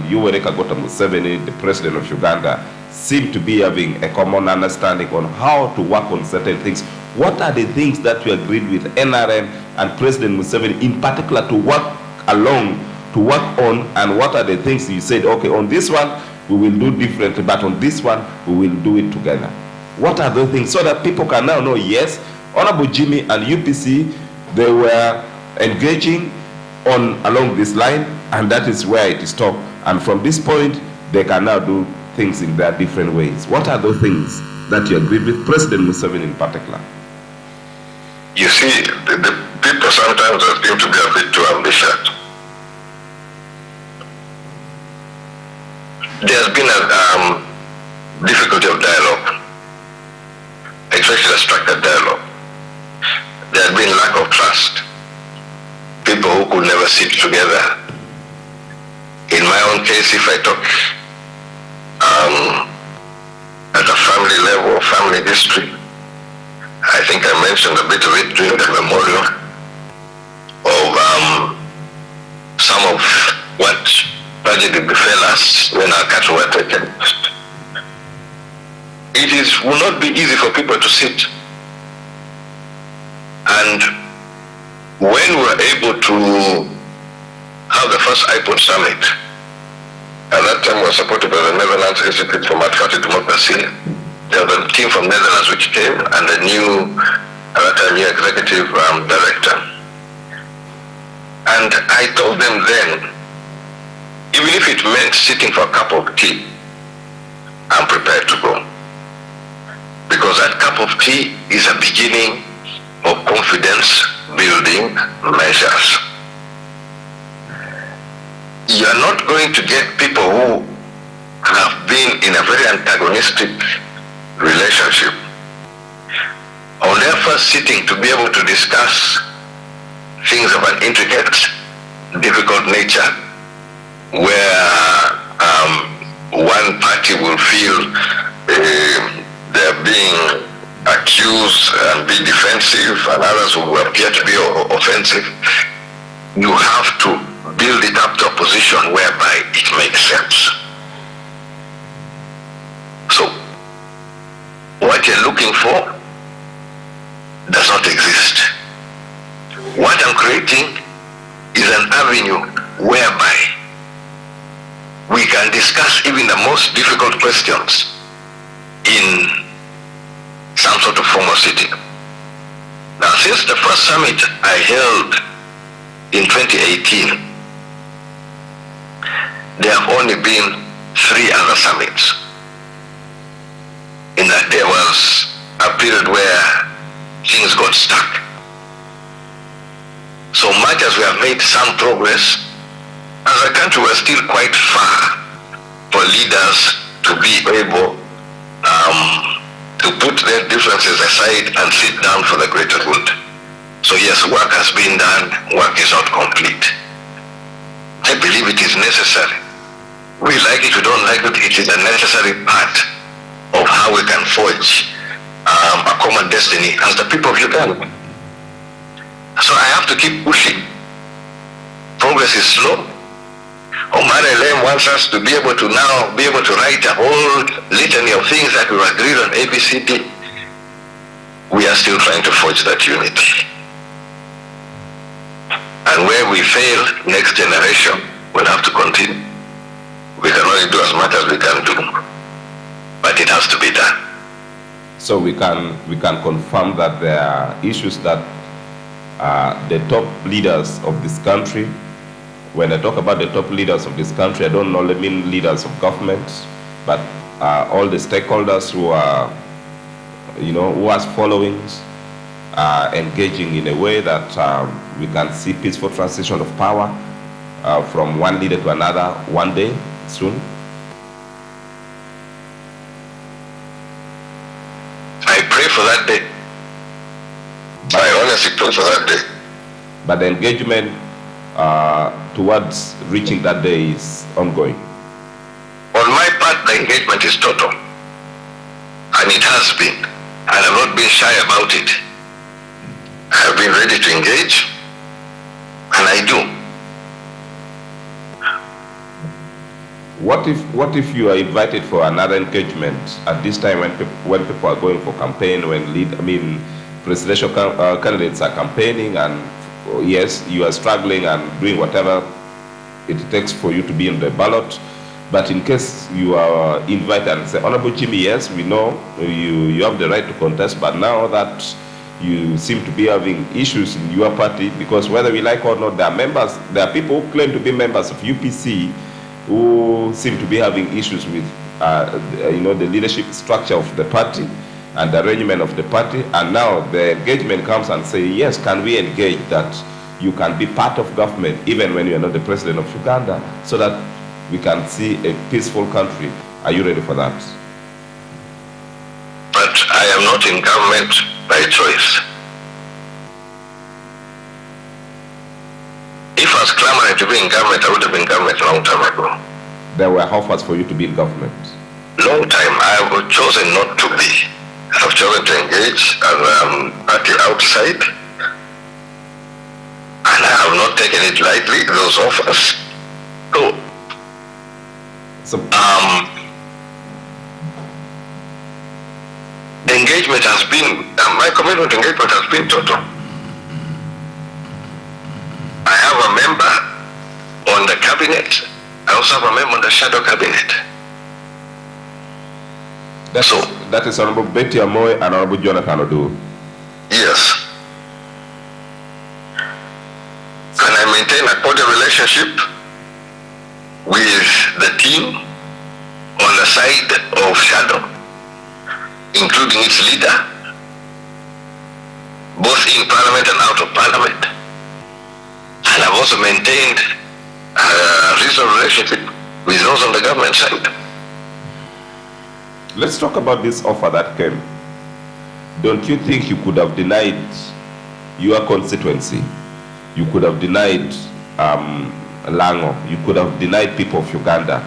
Yoweri Kaguta Museveni, the president of Uganda, seem to be having a common understanding on how to work on certain things. What are the things that we agreed with NRM and President Museveni in particular to work along to work on, and what are the things you said, okay, on this one we will do differently, but on this one we will do it together? What are those things, so that people can now know, yes, Honorable Jimmy and UPC, they were engaging along this line, and that is where it stopped. And from this point, they can now do things in their different ways. What are those things that you agree with President Museveni in particular? You see, the people sometimes seem to be a bit too ambitious. There's been a difficulty of dialogue, especially a structured dialogue. There's been lack of trust. People who could never sit together. In my own case, if I talk at a family level, family history, I think I mentioned a bit of it during the memorial of some of what tragedy befell us when our cattle were taken. It will not be easy for people to sit. And when we were able to have the first IPOD summit, at that time we were supported by the Netherlands Institute for Multiparty Democracy. There was a team from Netherlands which came, and a new executive director. And I told them then, even if it meant sitting for a cup of tea, I'm prepared to go. Because that cup of tea is a beginning of confidence building measures. You're not going to get people who have been in a very antagonistic relationship on their first sitting to be able to discuss things of an intricate, difficult nature, where one party will feel they're being accused and be defensive, and others will appear to be offensive. You have to build it up to a position whereby it makes sense. So, what you're looking for does not exist. What I'm creating is an avenue whereby we can discuss even the most difficult questions in some sort of formal sitting. Now, since the first summit I held in 2018, there have only been 3 other summits. In that there was a period where things got stuck. So much as we have made some progress, as a country we're still quite far for leaders to be able to put their differences aside and sit down for the greater good. So yes, work has been done, work is not complete. I believe it is necessary. We like it, we don't like it, it is a necessary part of how we can forge a common destiny as the people of Uganda. So I have to keep pushing. Progress is slow. Omar Elem wants us to be able to now be able to write a whole litany of things that we agreed on ABCD. We are still trying to forge that unity. And where we fail, next generation will have to continue. We can only do as much as we can do, but it has to be done. So we can confirm that there are issues that the top leaders of this country, when I talk about the top leaders of this country, I don't only mean leaders of government, but all the stakeholders who are, who has followings, engaging in a way that we can see peaceful transition of power from one leader to another one day soon. I pray for that day. I honestly pray for that day. But the engagement towards reaching that day is ongoing. On my part, the engagement is total. And it has been. And I've not been shy about it. I've been ready to engage. And I do. What if you are invited for another engagement at this time when people are going for campaign, presidential candidates are campaigning, and yes, you are struggling and doing whatever it takes for you to be in the ballot. But in case you are invited and say, Honorable Jimmy, yes, we know you have the right to contest, but now that you seem to be having issues in your party, because whether we like or not, there are people who claim to be members of UPC who seem to be having issues with the leadership structure of the party and the arrangement of the party, and now the engagement comes and say, yes, can we engage that you can be part of government even when you are not the president of Uganda, so that we can see a peaceful country. Are you ready for that? But I am not in government by choice. If I was clamoring to be in government, I would have been in government a long time ago. There were offers for you to be in government? Long time. I have chosen not to be. I have chosen to engage at the outside. And I have not taken it lightly, those offers. The engagement has been, my commitment to engagement has been total. I have a member on the cabinet. I also have a member on the shadow cabinet. That is Honorable Betty Amoy and Honorable Jonathan Odu. Yes. And I maintain a cordial relationship with the team on the side of shadow, including its leader, both in parliament and out of parliament. And I've also maintained a reasonable relationship with those on the government side. Let's talk about this offer that came. Don't you think you could have denied your constituency? You could have denied Lango. You could have denied people of Uganda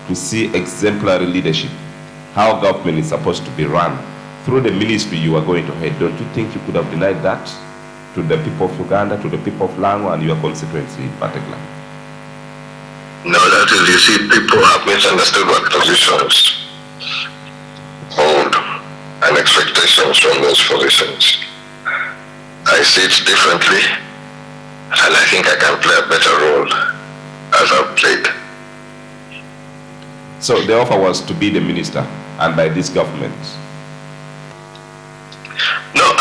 to see exemplary leadership, how government is supposed to be run through the ministry you are going to head. Don't you think you could have denied that to the people of Uganda, to the people of Lango and your constituency in particular? No, that is, you see, people have misunderstood what positions hold and expectations from those positions. I see it differently, and I think I can play a better role as I've played. So the offer was to be the minister, and by this government? No,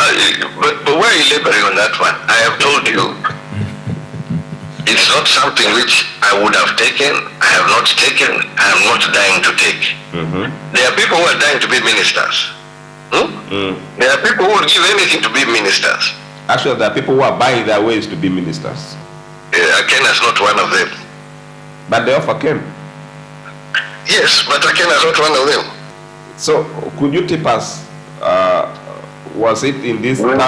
but why are you laboring on that one? I have told you, it's not something which I would have taken, I have not taken, I am not dying to take. There are people who are dying to be ministers. There are people who will give anything to be ministers. Actually, there are people who are buying their ways to be ministers. Akena is not one of them. But the offer came. Yes, but Akena is not one of them. So, could you tip us, was it in this term?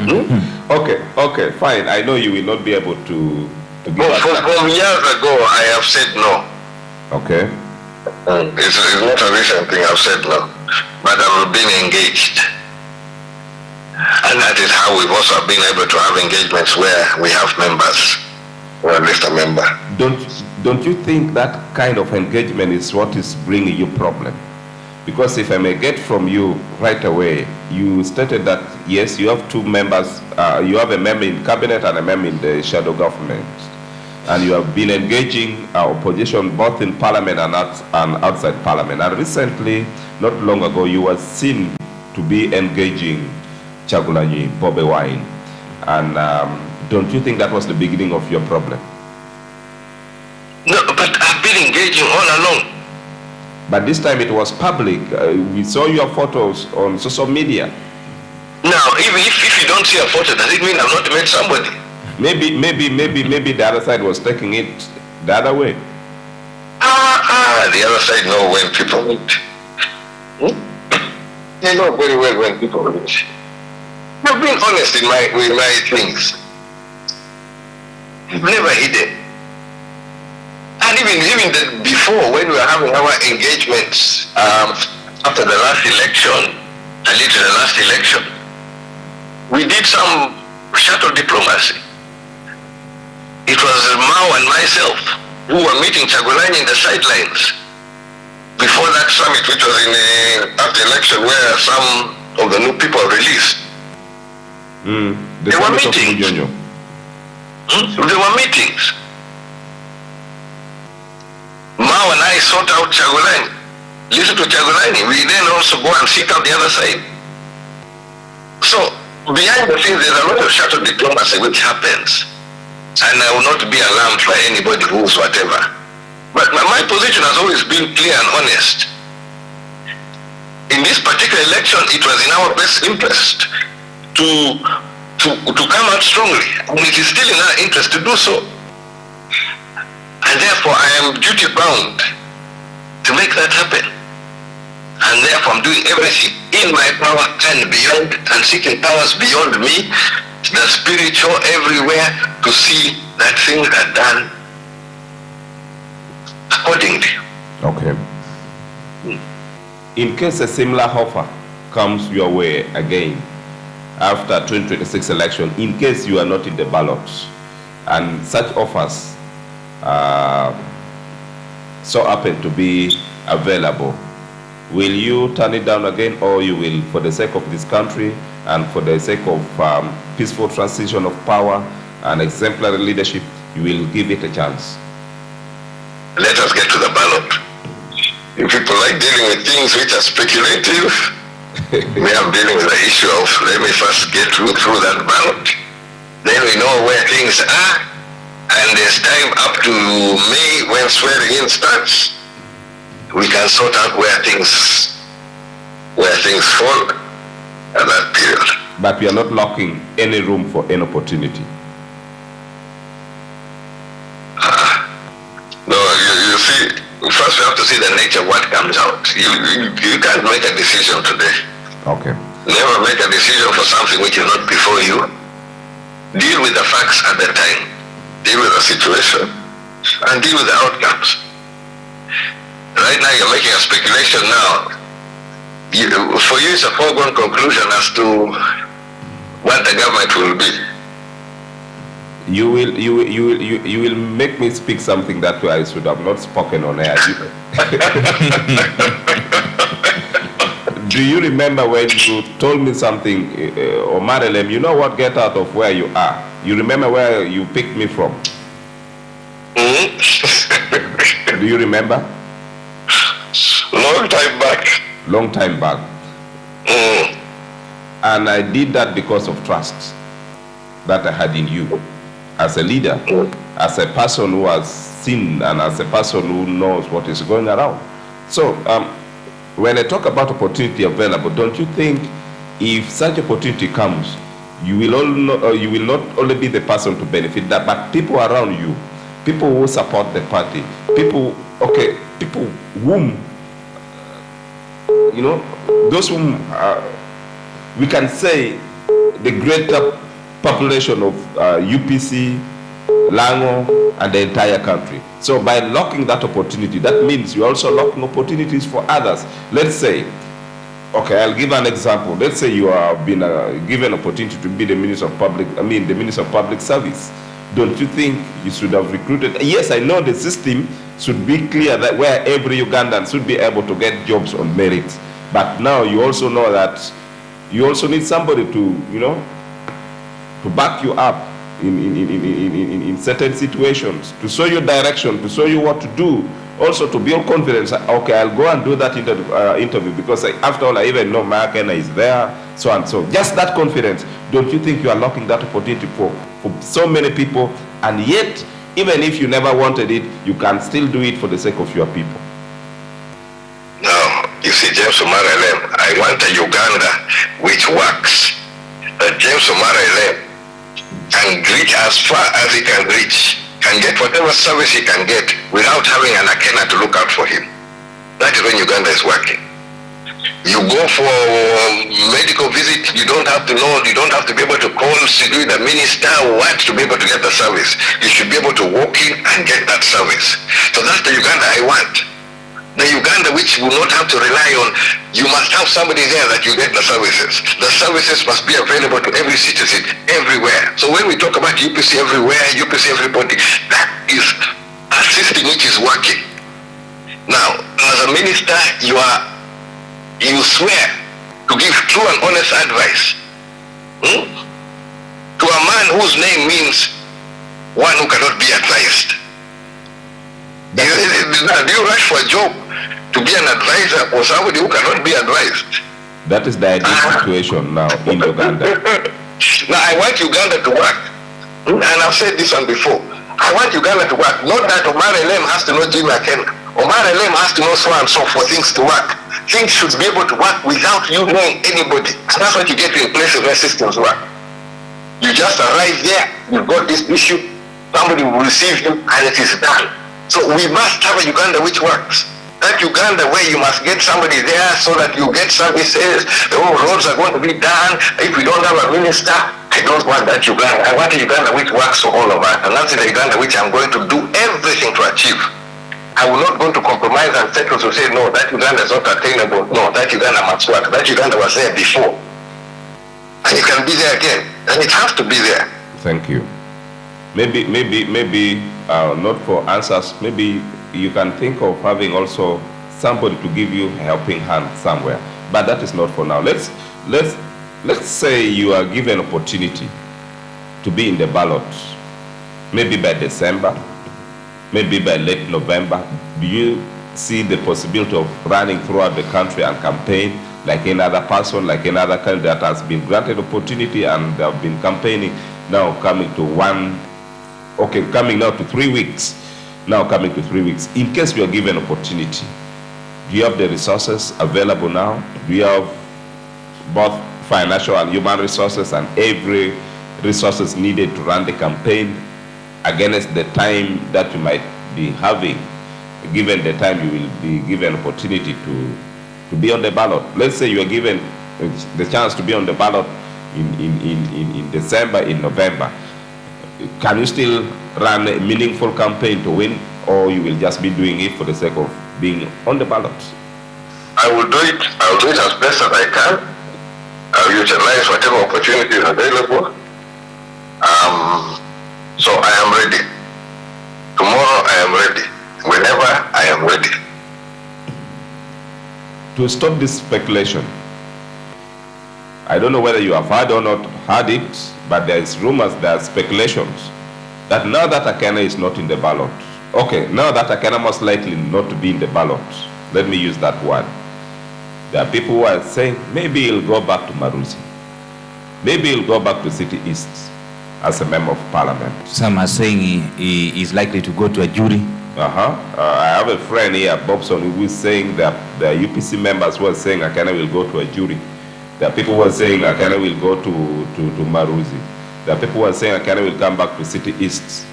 No. Okay, fine. I know you will not be able to give us that. From years ago, I have said no. Okay. It's not a recent thing, I've said no. But I've been engaged. And that is how we've also been able to have engagements where we have members, or at least a member. Don't you think that kind of engagement is what is bringing you problem? Because if I may get from you right away, you stated that yes, you have two members, you have a member in cabinet and a member in the shadow government, and you have been engaging opposition both in parliament and outside parliament. And recently, not long ago, you were seen to be engaging Chagulanyi, Bobi Wine. And don't you think that was the beginning of your problem? No, but I've been engaging all along. But this time it was public. We saw your photos on social media. Now, even if you don't see a photo, does it mean I've not met somebody? Maybe the other side was taking it the other way. The other side know when people meet. They know very well when people meet. I've been honest with my things. I've never hidden. And even before, when we were having our engagements after the last election, and lead to the last election, we did some shuttle diplomacy. It was Mao and myself who were meeting Chagulanyi in the sidelines before that summit, which was after election, where some of the new people are released. They were meeting. There were meetings. Mao and I sought out Chagulani. Listen to Chagulani. We then also go and seek out the other side. So, behind the scenes, there's a lot of shadow diplomacy which happens. And I will not be alarmed by anybody who's whatever. But my position has always been clear and honest. In this particular election, it was in our best interest to come out strongly. And it is still in our interest to do so. And therefore, I am duty bound to make that happen. And therefore, I'm doing everything in my power and beyond, and seeking powers beyond me, the spiritual everywhere, to see that things are done accordingly. Okay. In case a similar offer comes your way again after 2026 election, in case you are not in the ballots, and such offers so happen to be available, will you turn it down again, or you will, for the sake of this country and for the sake of peaceful transition of power and exemplary leadership, you will give it a chance? Let us get to the ballot. If people like dealing with things which are speculative, we are dealing with the issue of, let me first get through that ballot. Then we know where things are, and there's time up to May when swearing in starts. We can sort out where things fall at that period. But we are not locking any room for an opportunity. No, you see, first we have to see the nature of what comes out. You can't make a decision today. Okay. Never make a decision for something which is not before you. Deal with the facts at the time. Deal with the situation and deal with the outcomes. Right now you're making a speculation now. For you it's a foregone conclusion as to what the government will be. You will make me speak something that I should have not spoken on air. Do you remember when you told me something, or Marilyn, you know what, get out of where you are? You remember where you picked me from? Do you remember? Long time back. Long time back. And I did that because of trust that I had in you. As a leader, as a person who has seen, and as a person who knows what is going around. So, when I talk about opportunity available, don't you think if such opportunity comes, you will not only be the person to benefit that, but people around you, people who support the party, people whom, those whom we can say the greater population of UPC, Lango, and the entire country. So by locking that opportunity, that means you're also locking opportunities for others. Let's say, okay, I'll give an example. Let's say you have been given opportunity to be the Minister of Public Service. Don't you think you should have recruited? Yes, I know the system should be clear that where every Ugandan should be able to get jobs on merit. But now you also know that you also need somebody to, to back you up in certain situations, to show you direction, to show you what to do, also to build confidence. Okay, I'll go and do that interview because after all, I even know Makena is there, so and so. Just that confidence. Don't you think you are locking that opportunity for so many people, and yet, even if you never wanted it, you can still do it for the sake of your people? No, you see, James Omarelem, I want a Uganda which works. James Omarelem can reach as far as he can reach, can get whatever service he can get without having an Akena to look out for him. That is when Uganda is working. You go for medical visit, you don't have to know, you don't have to be able to call the minister what to be able to get the service. You should be able to walk in and get that service. So that's the Uganda I want. The Uganda which will not have to rely on, you must have somebody there that you get the services. The services must be available to every citizen, everywhere. So when we talk about UPC everywhere, UPC everybody, that is a system which is working. Now, as a minister, you swear to give true and honest advice to a man whose name means one who cannot be advised. Do you rush for a job to be an advisor or somebody who cannot be advised? That is the ideal situation now in Uganda. Now I want Uganda to work. And I've said this one before. I want Uganda to work. Not that Omar Elem has to know Jimmy Akena. Omar Elem has to know so and so for things to work. Things should be able to work without you knowing anybody. And that's what you get in places where systems work. You just arrive there, you've got this issue, somebody will receive you, and it is done. So we must have a Uganda which works. That Uganda where you must get somebody there so that you get services, roads are going to be done. If we don't have a minister, I don't want that Uganda. I want a Uganda which works for all of us. And that's the Uganda which I'm going to do everything to achieve. I will not going to compromise and settle to say, no, that Uganda is not attainable. No, that Uganda must work. That Uganda was there before. And it can be there again. And it has to be there. Thank you. Maybe not for answers, maybe you can think of having also somebody to give you a helping hand somewhere. But that is not for now. Let's say you are given opportunity to be in the ballot, maybe by December, maybe by late November. Do you see the possibility of running throughout the country and campaign like any other person, like any other candidate that has been granted opportunity and they have been campaigning, now coming now to 3 weeks, now coming to 3 weeks. In case you are given opportunity, do you have the resources available now? Do you have both financial and human resources and every resources needed to run the campaign against the time that you might be having, given the time you will be given opportunity to be on the ballot? Let's say you are given the chance to be on the ballot in December, in November. Can you still run a meaningful campaign to win, or you will just be doing it for the sake of being on the ballot? I will do it. I will do it as best as I can. I will utilize whatever opportunity is available. So I am ready. Tomorrow I am ready. Whenever I am ready. To stop this speculation, I don't know whether you have heard or not heard it, but there is rumors, there are speculations that now that Akena is not in the ballot, now that Akena most likely not to be in the ballot, let me use that word. There are people who are saying maybe he'll go back to Maruzi. Maybe he'll go back to City East as a member of parliament. Some are saying he is likely to go to a jury. I have a friend here, Bobson, who is saying that the UPC members who are saying Akena will go to a jury. There are people who are saying Akena will go to Maruzi. There are people who are saying Akena will come back to City East.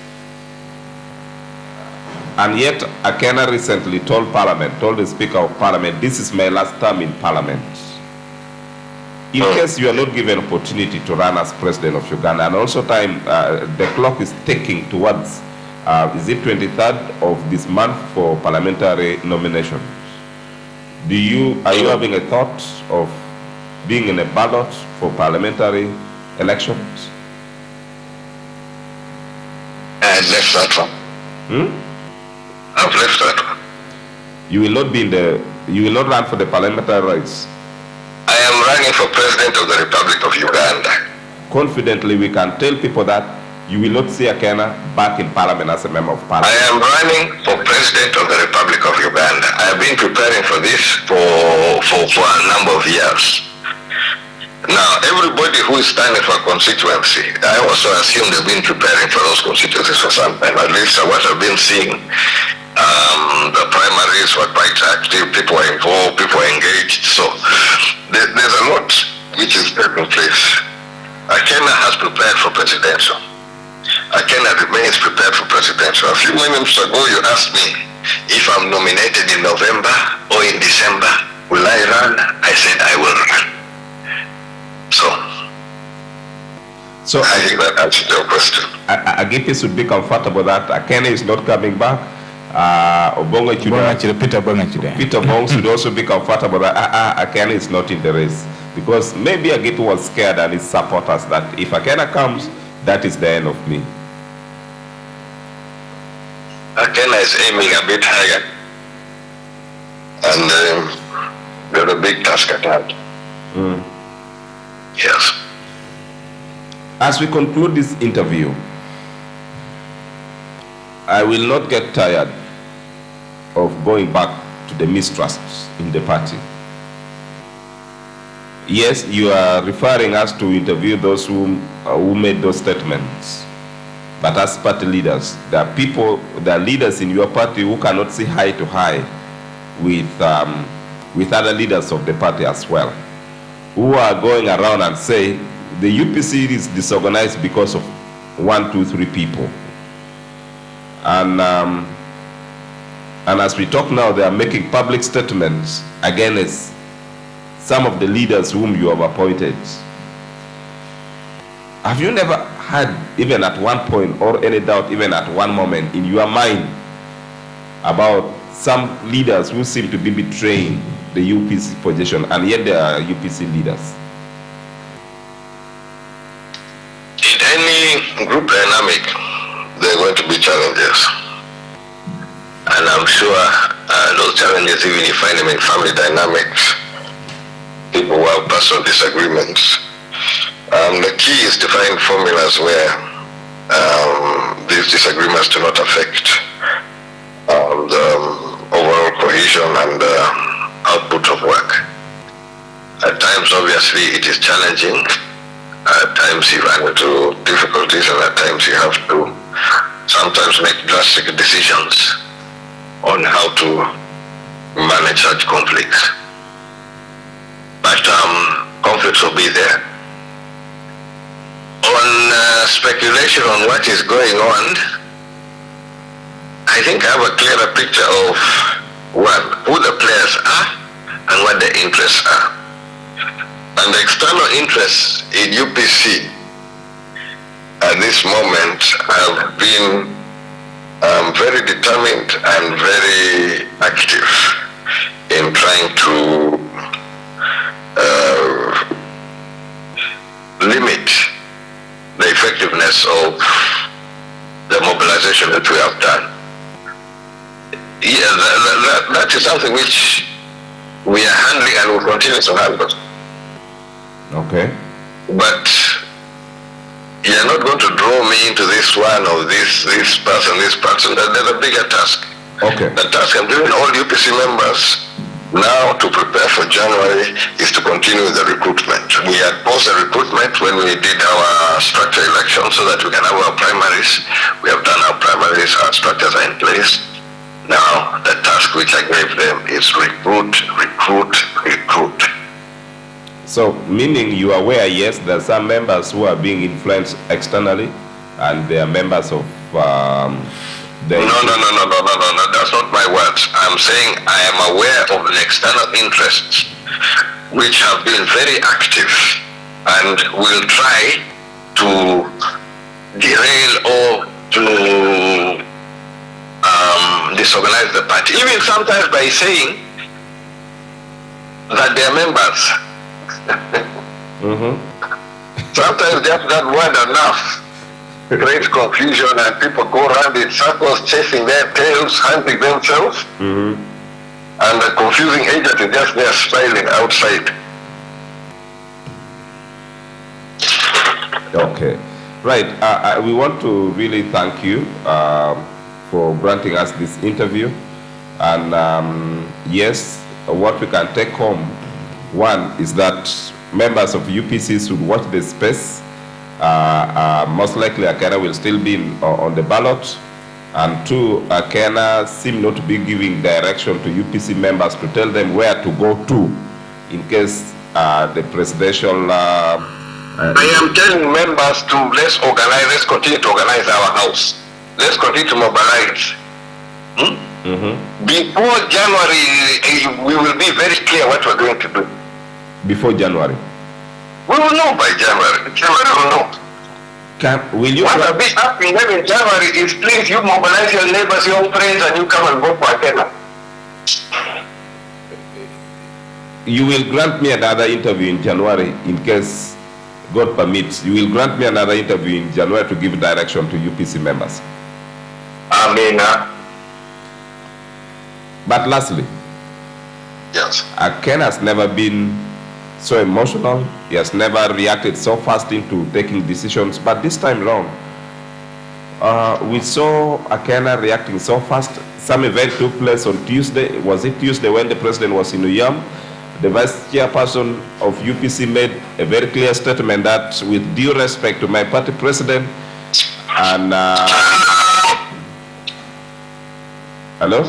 And yet Akena recently told the Speaker of Parliament, this is my last term in Parliament. In case you are not given opportunity to run as President of Uganda, and also time, the clock is ticking towards, is it 23rd of this month for parliamentary nominations? Are you having a thought of being in a ballot for parliamentary elections? I left that one. I've left that one. You will not run for the parliamentary race? I am running for President of the Republic of Uganda. Confidently, we can tell people that you will not see Akena back in Parliament as a member of Parliament. I am running for President of the Republic of Uganda. I have been preparing for this for a number of years. Now, everybody who is standing for a constituency, I also assume they've been preparing for those constituencies for some time. At least what I've been seeing, the primaries were quite active, people are involved, people are engaged. So there's a lot which is taking place. Akena has prepared for presidential. Akena remains prepared for presidential. A few minutes ago, you asked me if I'm nominated in November or in December, will I run? I said I will run. So I think that answers your question. Agiti should be comfortable that Akena is not coming back. Peter Bong should also be comfortable that Akena is not in the race. Because maybe Agiti was scared and his supporters that if Akena comes, that is the end of me. Akena is aiming a bit higher. And got a big task at hand. Yes. As we conclude this interview, I will not get tired of going back to the mistrust in the party. Yes, you are referring us to interview those who made those statements. But as party leaders, there are people, there are leaders in your party who cannot see eye to eye with other leaders of the party as well, who are going around and say the UPC is disorganized because of 1, 2, 3 people. And as we talk now, they are making public statements against some of the leaders whom you have appointed. Have you never had, even at one point, or any doubt, even at one moment, in your mind about some leaders who seem to be betraying the UPC position, and yet they are UPC leaders? In any group dynamic, there are going to be challenges. And I'm sure those challenges, even if you find them in family dynamics, people who have personal disagreements. The key is to find formulas where these disagreements do not affect the overall cohesion and output of work. At times, obviously, it is challenging. At times, you run into difficulties, and at times, you have to sometimes make drastic decisions on how to manage such conflicts. But conflicts will be there. On speculation on what is going on, I think I have a clearer picture of one, who the players are and what their interests are. And the external interests in UPC at this moment have been very determined and very active in trying to limit the effectiveness of the mobilization that we have done. Yeah, that is something which we are handling and will continue to handle. Okay. But you're not going to draw me into this one or this person. There's a bigger task. Okay. The task I'm giving all UPC members now to prepare for January is to continue the recruitment. We had paused the recruitment when we did our structure election so that we can have our primaries. We have done our primaries, our structures are in place. Now, the task which I gave them is recruit. So, meaning you are aware, yes, there are some members who are being influenced externally, and they are members of No, that's not my words. I'm saying I am aware of the external interests which have been very active and will try to derail or to disorganize the party, even sometimes by saying that they are members. Sometimes just that word enough creates confusion and people go around in circles chasing their tails, hunting themselves. And the confusing agent is just there smiling outside. Okay. Right. We want to really thank you for granting us this interview. And yes, what we can take home, one is that members of UPC should watch the space. Most likely Akena will still be on the ballot. And two, Akena seem not to be giving direction to UPC members to tell them where to go to in case the presidential... I am telling members to let's continue to organize our house. Let's continue to mobilize. Before January, we will be very clear what we're going to do. Before January? We will know by January. January will know. Will you... What will be happening in January is please you mobilize your neighbors, your friends, and you come and vote for Akena. You will grant me another interview in January in case God permits. You will grant me another interview in January to give direction to UPC members. Amen. But lastly, yes, Akena has never been so emotional. He has never reacted so fast into taking decisions. But this time round, We saw Akena reacting so fast. Some event took place on Tuesday. Was it Tuesday when the president was in Uyam? The vice chairperson of UPC made a very clear statement that with due respect to my party president and hello?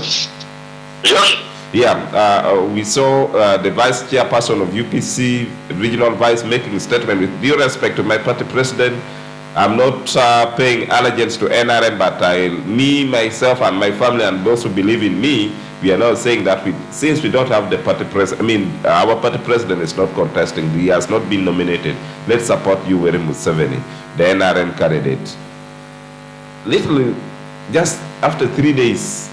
Yes. Yeah, we saw the vice chairperson of UPC, regional vice, making a statement with due respect to my party president. I'm not paying allegiance to NRM, but me, myself, and my family, and those who believe in me, we are not saying that since we don't have the party president, our party president is not contesting, he has not been nominated. Let's support you, Yoweri Museveni, the NRM candidate. Literally, just after 3 days,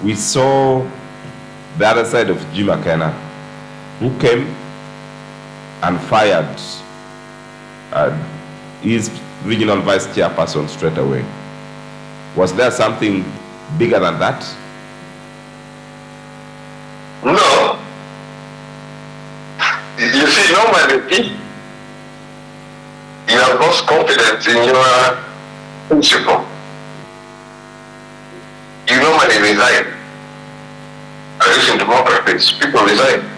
we saw the other side of Jim Akena, who came and fired his regional vice chairperson straight away. Was there something bigger than that? No. You see, normally you have lost confidence in your principle. You normally resign. At least in democracies, people resign.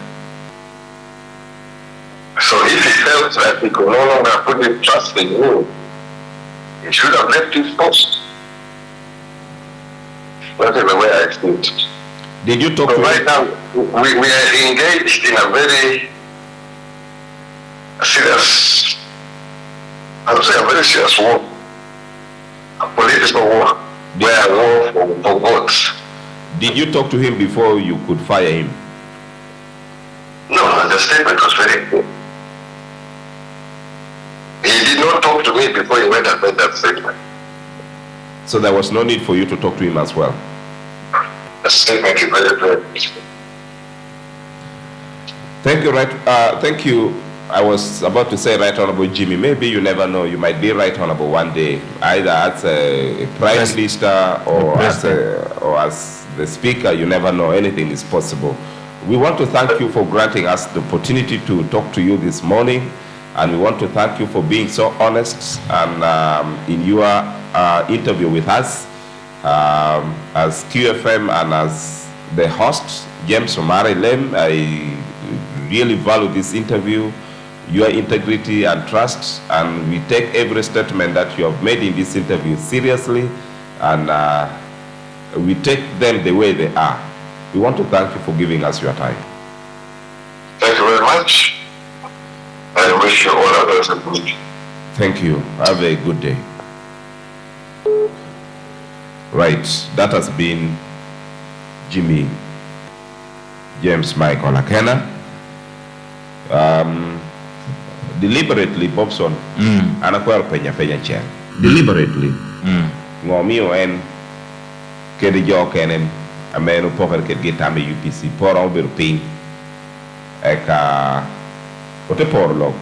So if he felt that he could no longer put his trust in you, he should have left his post. That's the way I see it. Did you talk to right him? Now, we are engaged in a very serious, I would say a very serious war, a political war, where a war for votes. Did you talk to him before you could fire him? No, the statement was very clear. He did not talk to me before he went and made that statement. So there was no need for you to talk to him as well? The statement is very clear. Thank you, thank you. I was about to say Right Honorable Jimmy. Maybe you never know. You might be Right Honorable one day, either as a Prime Minister or as the Speaker. You never know. Anything is possible. We want to thank you for granting us the opportunity to talk to you this morning, and we want to thank you for being so honest and in your interview with us as QFM and as the host, James Omari Lem. I really value this interview, your integrity and trust, and we take every statement that you have made in this interview seriously, and we take them the way they are. We want to thank you for giving us your time. Thank you very much. I wish you all others a good day. Thank you. Have a good day. Right, that has been Jimmy James Michael Akena. Deliberately, Bobson, anakuwa penya chen. Deliberately. Ngomio en kedi jo kenen amenu poker ket gitame UPC por on beru ping. Eka ote por lo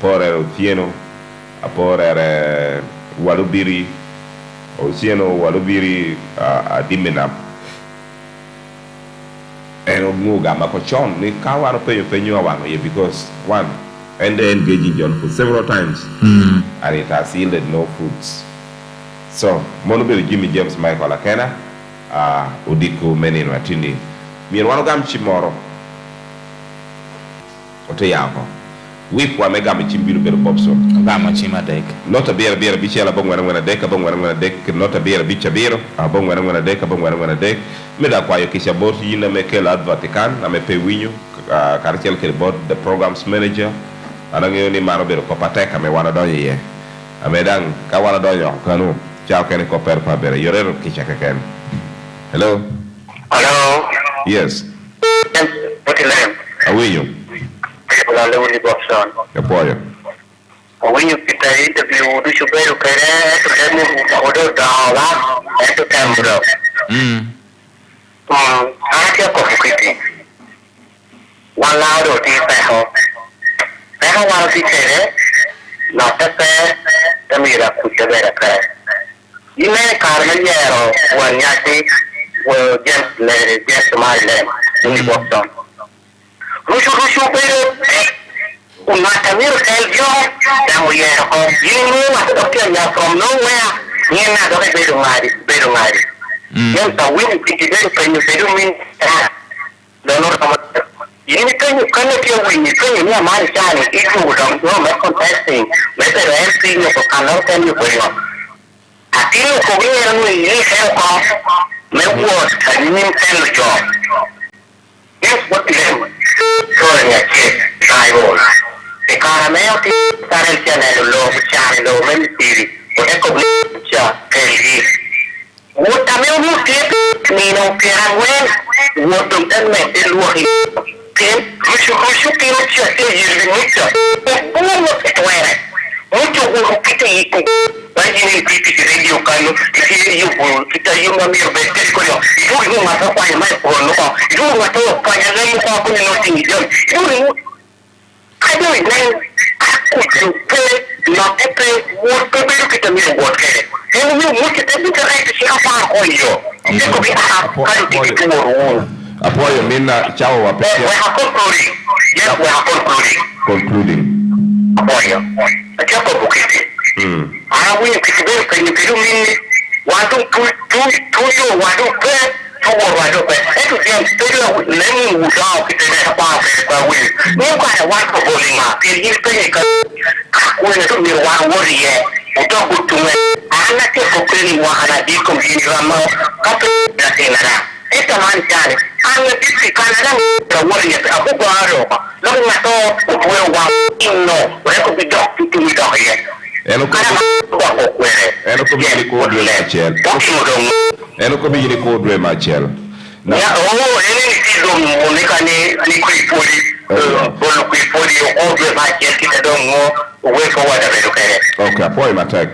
por fieno a por walubiri o sieno walubiri a dimena. Eno muga makochon ni kawano penyo awano ye because one and they engaging John for several times and it has yielded no fruits. So monobili Jimmy James Michael Akena udiko meni nwatini mirwano gam chimoro ote yako wip wa mega mchimbiru bero Bobson gama chima dek nota biera bichela bongwana dek nota biera bicha biro bongwana dek meda kwa yo kisha bot yina mekela advatikan na mepe winyu karchel ke bot the programs manager anangiyo ni maro bero kopateka me wana donye ye amedang ka wana donyo kanu chao kene koper pa bere yorero kisha keken. Hello. Yes. What's your name? Awinyo. Kapoyo. When you get the interview, do you better to them order down and to camera? I can't go quickly. One loud or deep echo. I don't want to say not the fair, the mirror put the better prayer. You may Carmen Yero, one Yite, will just my lamb, in the Boston. Rushu, better. Umatamir tell you that we are home. You know what from nowhere. Niena do bedo ngari. Yang tahu ini kita penyu bedo min. Donor sama. Ini kan dia wini kan ini amal sana itu dong no me contesting me referencing no kanal kan yo pero aquí lo gobierno y eso me was kan ni kan job yes what is so ya que traigo e cara me o ti para el channel lo me tiri o es como ya que What también un tipo ni no quiera bueno, what don't tell me el lugar que mucho que mucho es mucho. Bueno que tú eres. Mucho bueno que te y vaya ni pipi que radio cano y yo por que te yo me vete con yo. Y yo más para más por no. Yo más todo para no para con no sin yo. Yo I don't know. No te what pero que también what que eu muito tempo que vai chegar para olho. Eu vi apoio mina chao wa pekee. Concluding. Apoio. Acha kwa bukiti. Wewe kidogo kwenye mimi watu tu watu watu eto ndio nani udao kitenda kwa wewe. Ni kwa watu bolima. Ili peke kwa tu ni wao Untuk kutume anak ke kokeli wa anak di komini ramau kata nasinara itu mancan anak di Kanada kawali aku baru lalu ngato uwe wa inno mereka bidok itu bidok ya eno ko bili ko dwe machel eno ko bili ko dwe machel ya ini sidom monikane ni kuipoli bolu kuipoli o dwe machel kita dong uwe ko wada bedo kere. Okay, apoio matek.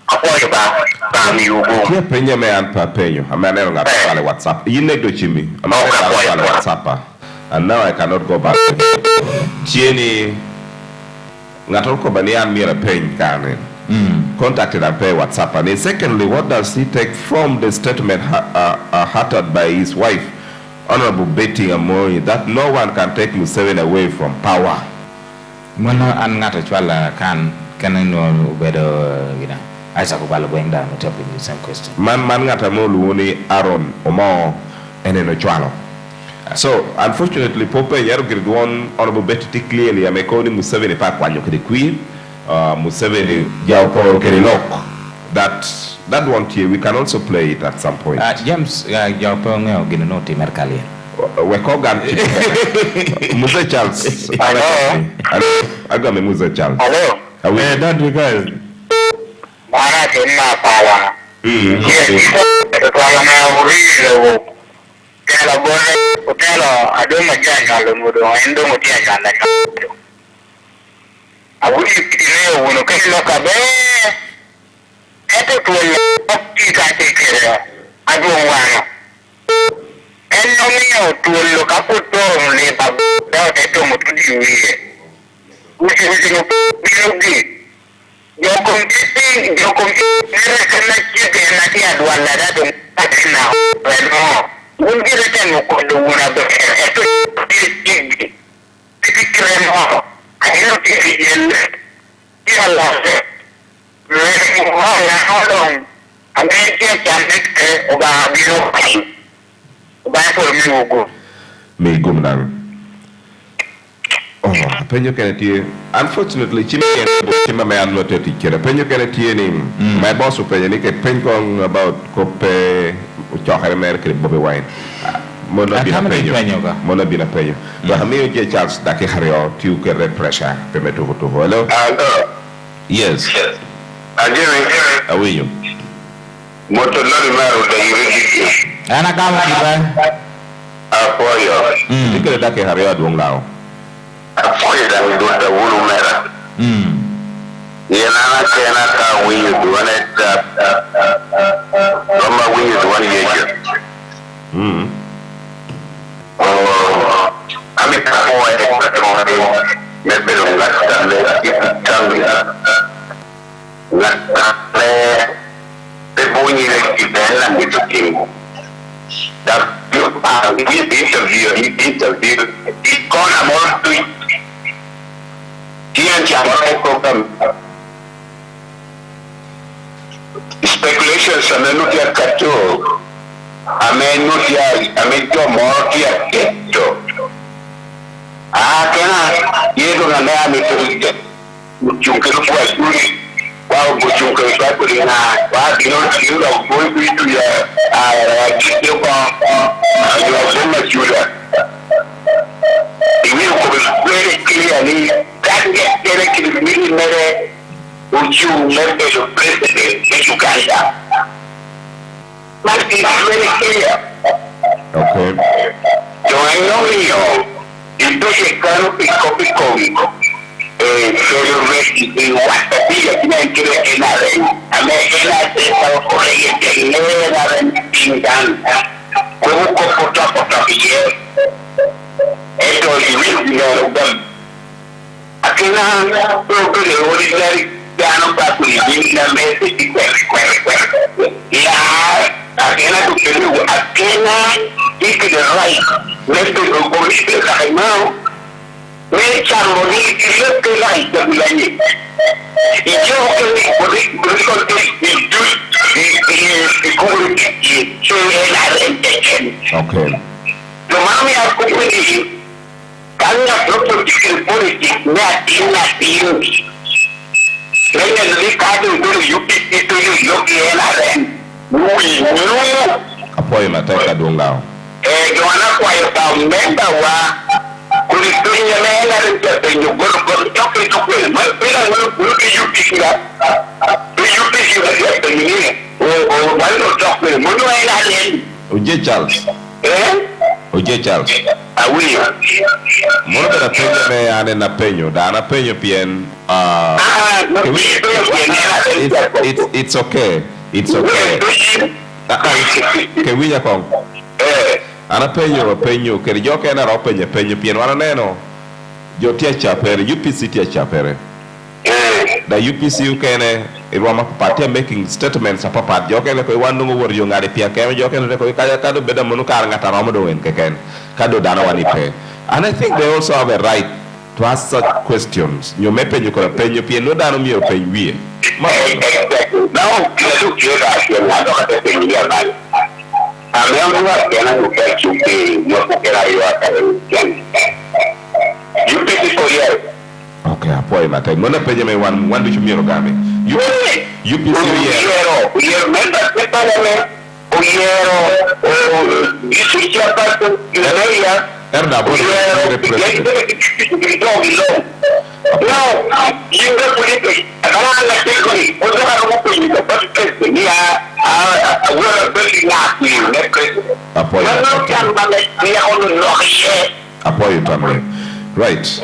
Apoio ba mi ugo. Kia penye me anpa penyo. Amenero ngata pale WhatsApp. Yine do chimi. Amenero ngata pale WhatsApp. And now I cannot go back. Tieni ngata ko bani an mira pen kane. Contacted and pay WhatsApp. And secondly, what does he take from the statement uttered by his wife, Honorable Betty Amori, that no one can take Museveni away from power? Mana an ngata chwala kan no bedo gina Isaac Ubalo going down to the same question. Man ngata mo luoni Aaron Omo eneno chwalo. So unfortunately Pope yaro grid one Honorable Betty clearly am calling Museveni pa kwanyo kede queen Museveni jao ko kede lock. That one here we can also play it at some point. James jao po ngeo gina no ti merkali. Wekogan Muse Charles. Hello. Agame Muse Charles. Hello. That because Mara tena pala. Yes. Kwa na urizo. Tela bone utelo adoma jana lo mudo endo mutia jana. Abuli kitile uno kilo kabe. Eto tuwe tika tekere. Adu wana. Eno mio tuwe kaputo le babu. Dao teto mutudi uye. Usi no bilogi. Yo compiti nere kana chete na tia duala dado na. No. Ungire tenu kodo una do. Eto tiki. Tiki kremo. Ayno tiki yelle. Ya la. Hold Amerika jamete oba biro kai. Oba for mi ugo. Me gumnan. Oh, penyo keneti. Unfortunately, chima me an note teacher. Penyo keneti ni my boss penyo ni ke penyo about kope chokare America Bobby Wine. Mona bina penyo. Mona bina penyo. But hami je Charles dake hario tiu ke pressure pemeto to hello. Yes. How are you? Moto lori maro da yuri. Ana kama kiba. Apoyo. Dikere dake hario adwong lao. Apoyo da ndo da wulu mera. Yena na kena ka winyu duwane ta. Roma winyu duwane yeje. Oh, ami ka poe mebelo ngata le itangi. Bunyi lagi dalam itu tim. Dan interview ikon amor tu. Dia jangan program. speculations and no dia kato. Amen no dia amen to more dia keto. Kena yedo na na me to chunke no kwa shule. Wow, chunke kwa kulina. Wa dino dino boy bitu ya kitu kwa ya sema shule. It will be very clearly that get directly military would you make the president in Uganda. Must be very clear. Okay. So I know you. If you can't pick up a comic, celebrate in what the big Nigeria in America for a done. Go for top of the year. Esto es el them. Akena, pero que le ordinary piano para vivir la mente y akena tu pelu, akena is the right. Nesto lo político caimao. Me charmoni y lo que la de Bulani. Y yo que por Okay. Lo más me ha ocurrido. Kanya proprio di politics na in Kaya delicado do UPC to you Apoio mateka dungao. Joana kwa yo member wa kulistunya mela ndio goro toke toke mas pela no UPC la UPC la termine o malo toke muno ela len Oje Charles. Oje Charles. Oui. Mo da penyo me ane na penyo, da na penyo pien it's okay. It's okay. Ke winya kong. Ana penyo ke jo ke na ro penyo pien wana neno. Jo tia chapere UPC tia chapere. Da UPC ukene irwama party making statements papa jo ke ko wandu ngo wor yo ngade pia ke jo ke ko kaya kado beda munu kar ngata romo do en keken kado dana wani pe. And I think they also have a right to ask such questions. You may pay you could pay you pay no dano me pay we. Now look here at you I don't have to pay you man. I remember when I get you pay no can you pay for years. Okay, apoy mate. Ngona penye me one bichu miro game. You remember Erda bono apoyo tambe. Right.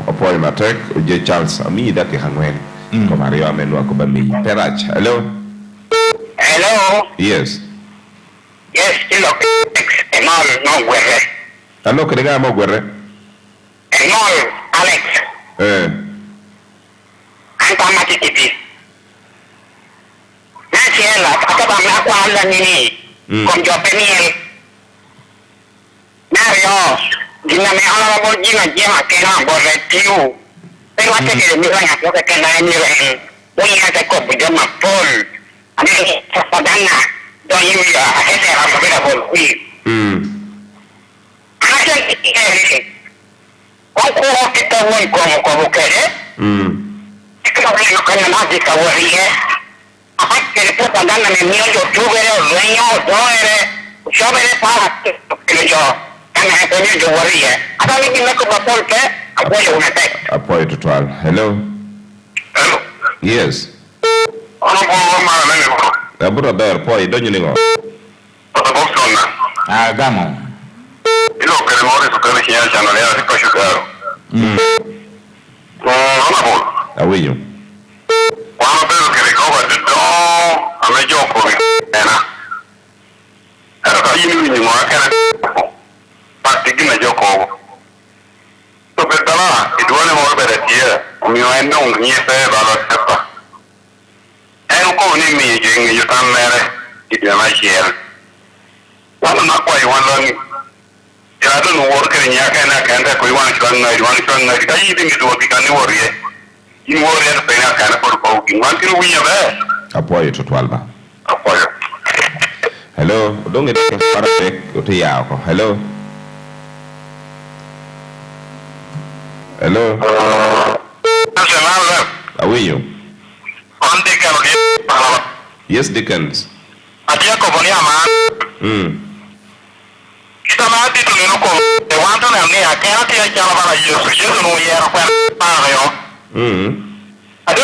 Apoyo matek Oje Charles ami da ke hangwen. Ko Mario amenu akoba mi. Perach. Hello. Hello. Yes. Yes, hello. No guerre. Ano que diga mo guerre? Alex. Anta matitipi. Nasiela, akaba mlakwa ala nini. Konjo peniel. Nario, gina me ala mo gina jema kena borretiu. Pero ate que mi vaya yo que kena ni ren. Voy a te copo jama pol. Ani sapadana. Do you ese a vera bol qui. ¿Cómo que está muy como querés? Es que no veo que nada más de caboría. Aparte que después andando en el mío youtuber, dueño, yo veré para que yo también he tenido yo guardia. Hasta mí que me como por qué apoyo una tech. Apoyo total. Hello. Hello. Yes. Ono ko ma na ne ko. Aburo ber poi donyo ningo. Gamo. Ilo que le mori su cara ya no le hace para chutar. Awinyo. Cuando veo que le coba de todo, a me yo por nena. Era que yini ni mo akara. Pati que me yo cobo. To petala, y duele mo bere tie, o mi endo ni pe balo sepa. En ko ni mi jingi yo tan mere, y de ma chiel. Wala na kwa yo wala I don't know what can you can we want to I even do what we can worry. You worry at the pen can for poking. One can we have Apoyo to Twalba. Apoyo. Hello, don't get Hello. Hello. How are you? Yes, Dickens. I don't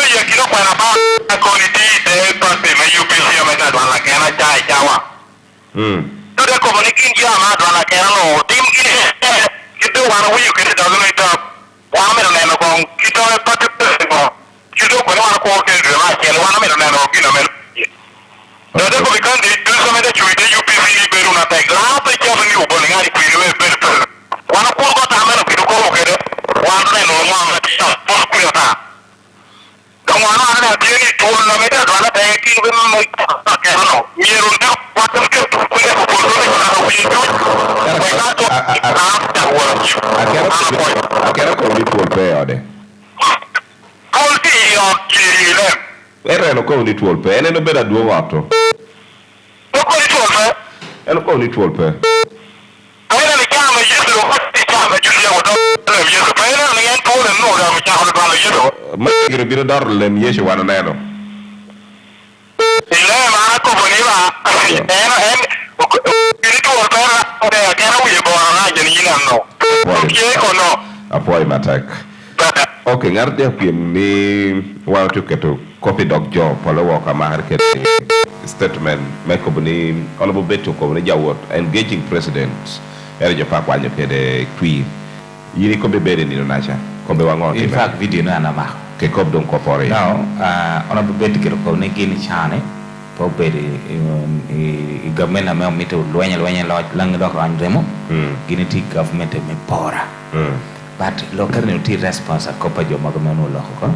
you know when about a quality day, but the UPC method on like a chai jawa. To the communicating Yama, like a no, team you do one way you get it doesn't make up. 1 minute and a bone, you don't have to you don't want to walk in the last 1 minute and a minute. The devil began to do some of the UPC Beruna take last the job you burning out if you were better. One of the time of people go get it. 1 minute or 1 minute. Come on, I have any Twolo method, one of the even like you know, what the I cannot call it to pay. Erano con il tuo pe, e non bella 2 watt. E non con il tuo pe. Ma che biro darle mi esce one nero. Apoy matak. Okay, ngarde ni wa to keto copy dog job polo waka market statement make up ni honorable beto ko ni jawot engaging president ere jo pa kwanyo kede twi yini ko be bere ni nacha ko be wango in fact video na ma ke ko don ko pore now honorable beto ko ni gini chane po bere I government na me to lonya lang do ran demo gini ti government me pora but local community response a couple of Magamano Loco.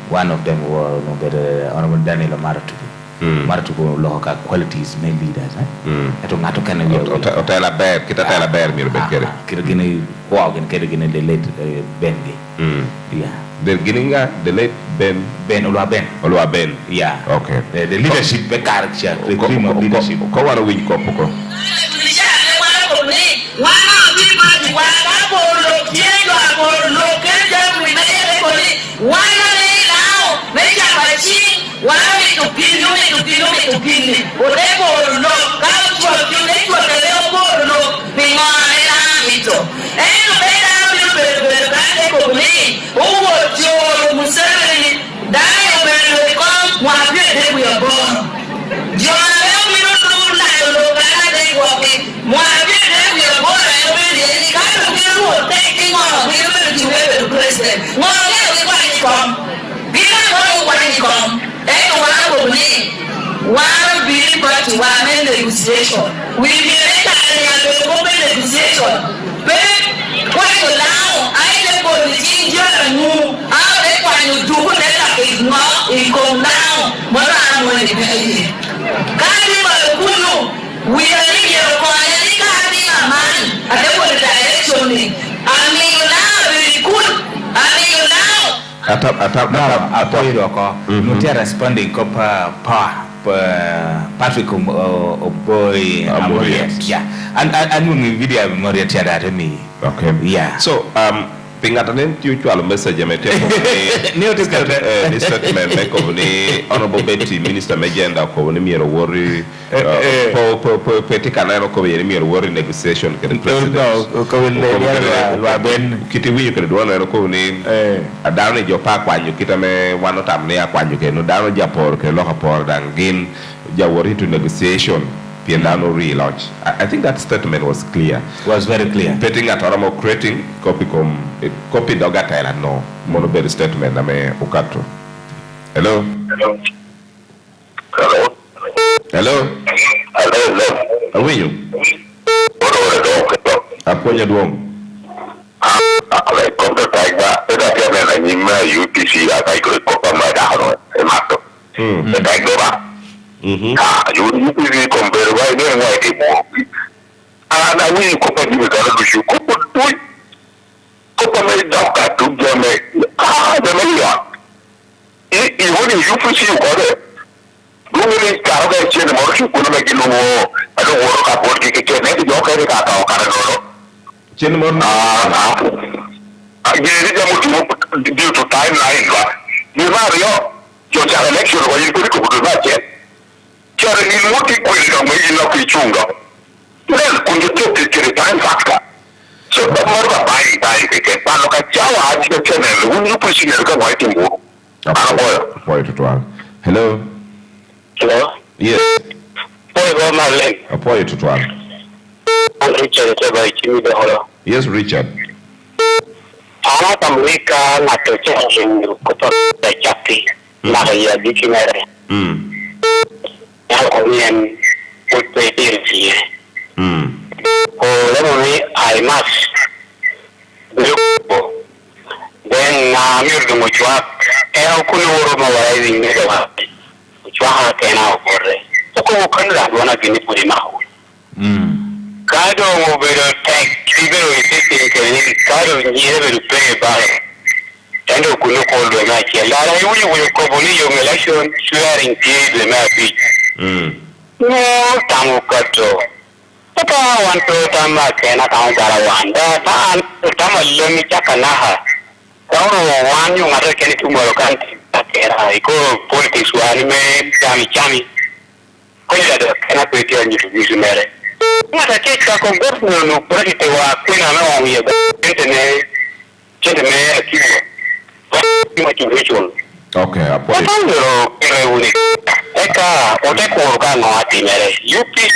One of them were Honorable Daniel Maratuko local qualities main leaders. I don't know to can hotel a bear, kita tell a bear, Kirgini walk and Kirgini the late Bendy. Yeah. The beginning the late Ben Olua Ben. Yeah. Okay. The leadership, the character, the cream of leadership. Go on a wing copo. One being brought to one negotiation. We be a open negotiation. But quite now, I never go to Ginger and you. How they want to do that is not in come down. But I'm going to be we are in your quality a man. I don't want to direction. I mean, you now very good. I mean, you now. Not responding copper Patrick boy yeah and when video memory that me okay yeah so pingatanen tual message mete ni statement make of ni honorable Betty minister megenda ko ni miero worry po petika na ko yeri miero worry negotiation ke president ko le ben kiti wi ko do na ko ni adane jo pa kwanyu kitame wano tam ne akwanyu ke no dano japor ke lo kapor dangin jawori to negotiation Piendano relaunch. I think that statement was clear. Was very clear. Petting at Oramo creating copy dogata no monobel statement na me ukato. Hello. How are you? Aponya duong. UPC I could pop on my down the bank over. You compare right there like it. And I will compare with the issue. Compare doctor to the million. It wouldn't you push you got it. Mungkin kalau kayak cina mau sih kuno lagi nunggu ada orang kapur kiki kene di jauh kayak kata orang dulu. Cina mau jadi dia mau due to timeline lah. Di Mario, cara election wajib kudu kudu baca. Cara ini mau dikuil dong, ini nak dicungga. Dan kunjung tu ceritain fakta. So, mereka baik kiki. Kalau kacau aja channel, unjuk presiden kan wajib tunggu. Apa itu tuan? Hello. Hello? Yes. Apa itu tuan? Richard, Yes, Richard. Anak Amerika atau cacing kotor terjadi, maka ia bikin ada. Yang kemudian putih diri. Kalau ini aimas, berapa? Dan namir dengan cuak, aku nuru mawai ini juga. Cuaca kena okore. Aku bukan lah dua gini puri mau. Kado mau bertek, tiga itu ini kado ni berupaya baik. Dan aku nak call dua macam. Lalu you kobuni yung election swearing tiada dua macam. No tamu kato. Apa wanto tamu kena tamu karawanda. Tamu lemi cakanaha. Kau wan yung ada kini tumbalukan. Kera iko politics wani me chami ko ya da kana ko ti anyi bisu mere ngata ke ka ko govno no president wa kuna na wa ya tene me akiwa ma ti vision Okay, apo no kere uni eka ote ko ka no ati mere yupi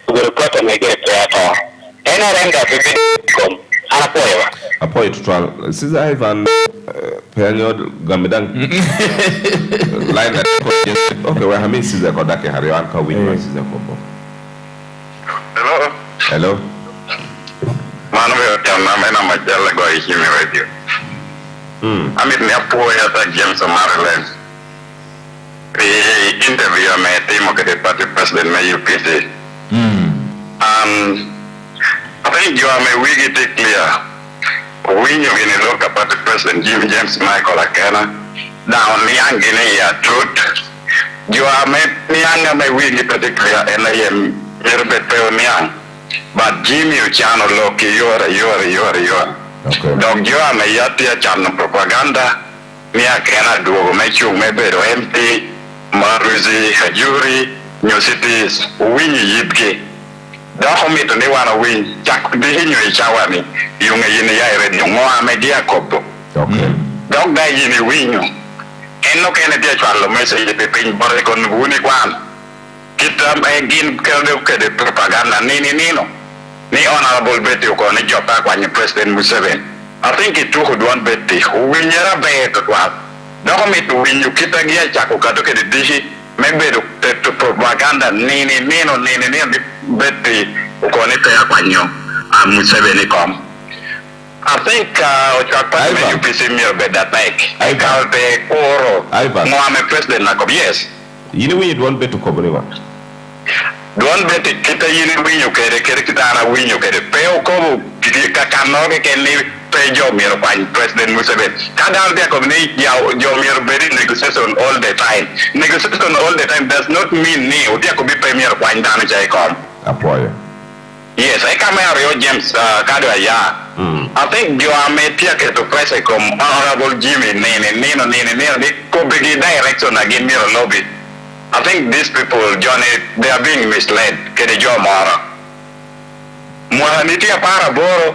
guru kota me ge teato ena renda bibi kom apo ya apo itu tuan siza Ivan Penyo Gamedang line that okay, well, I mean, Sister Kodake Harian can win Sister Kobo. Hello. Manuel Jamana Majala go is in radio. I mean, the poor at James Maryland. The interview I made him okay, party president may UPC. I think you are my wig it clear. When you in look about the president James Michael Akena, down the young Guinea truth. You are my young my wig particular and I am very bad. But Jimmy Channel look you are. Dog you are my yatia channel propaganda. Mia cannot do make you maybe empty Maruzi, Hajuri, New Cities, Winnie Yitke. Daho mi to ni wana win chak bihinyo ichawani yung yini ya red yung mo media kopo. Okay. Dog da yini winyo. Eno kene dia chalo message pe pin bore kon wuni kwan. Kita egin kede propaganda nino. Ni honorable Betty ko ni jopa kwa ni President Museveni. I think it would want Betty who will never be to kwa. Daho mi to winyo kita gia chako kato kede dishi maybe to propaganda nino Betty ukonete ya kwanyo Museveni kom. I think you pisi me better take. I call the Oro. Mohamed President na kom yes. You know when you don't bet to Koboniwa. Don't bet kita yini winyo kere kita ana winyo kere peo kobu kakanoge keni pejo miro kwan President Museveni. Kada dia kom ni jo miro beri negotiation all the time. Negotiation all the time does not mean ni dia ko bi premier kwan dana jai kom. Apoyo. Yes, I come here, James Kadwa ya. I think you are made here to press a honorable Jimmy Nino, could be direction again near lobby. I think these people, Johnny, they are being misled. Kedejo Mara. Muhaniti para boro.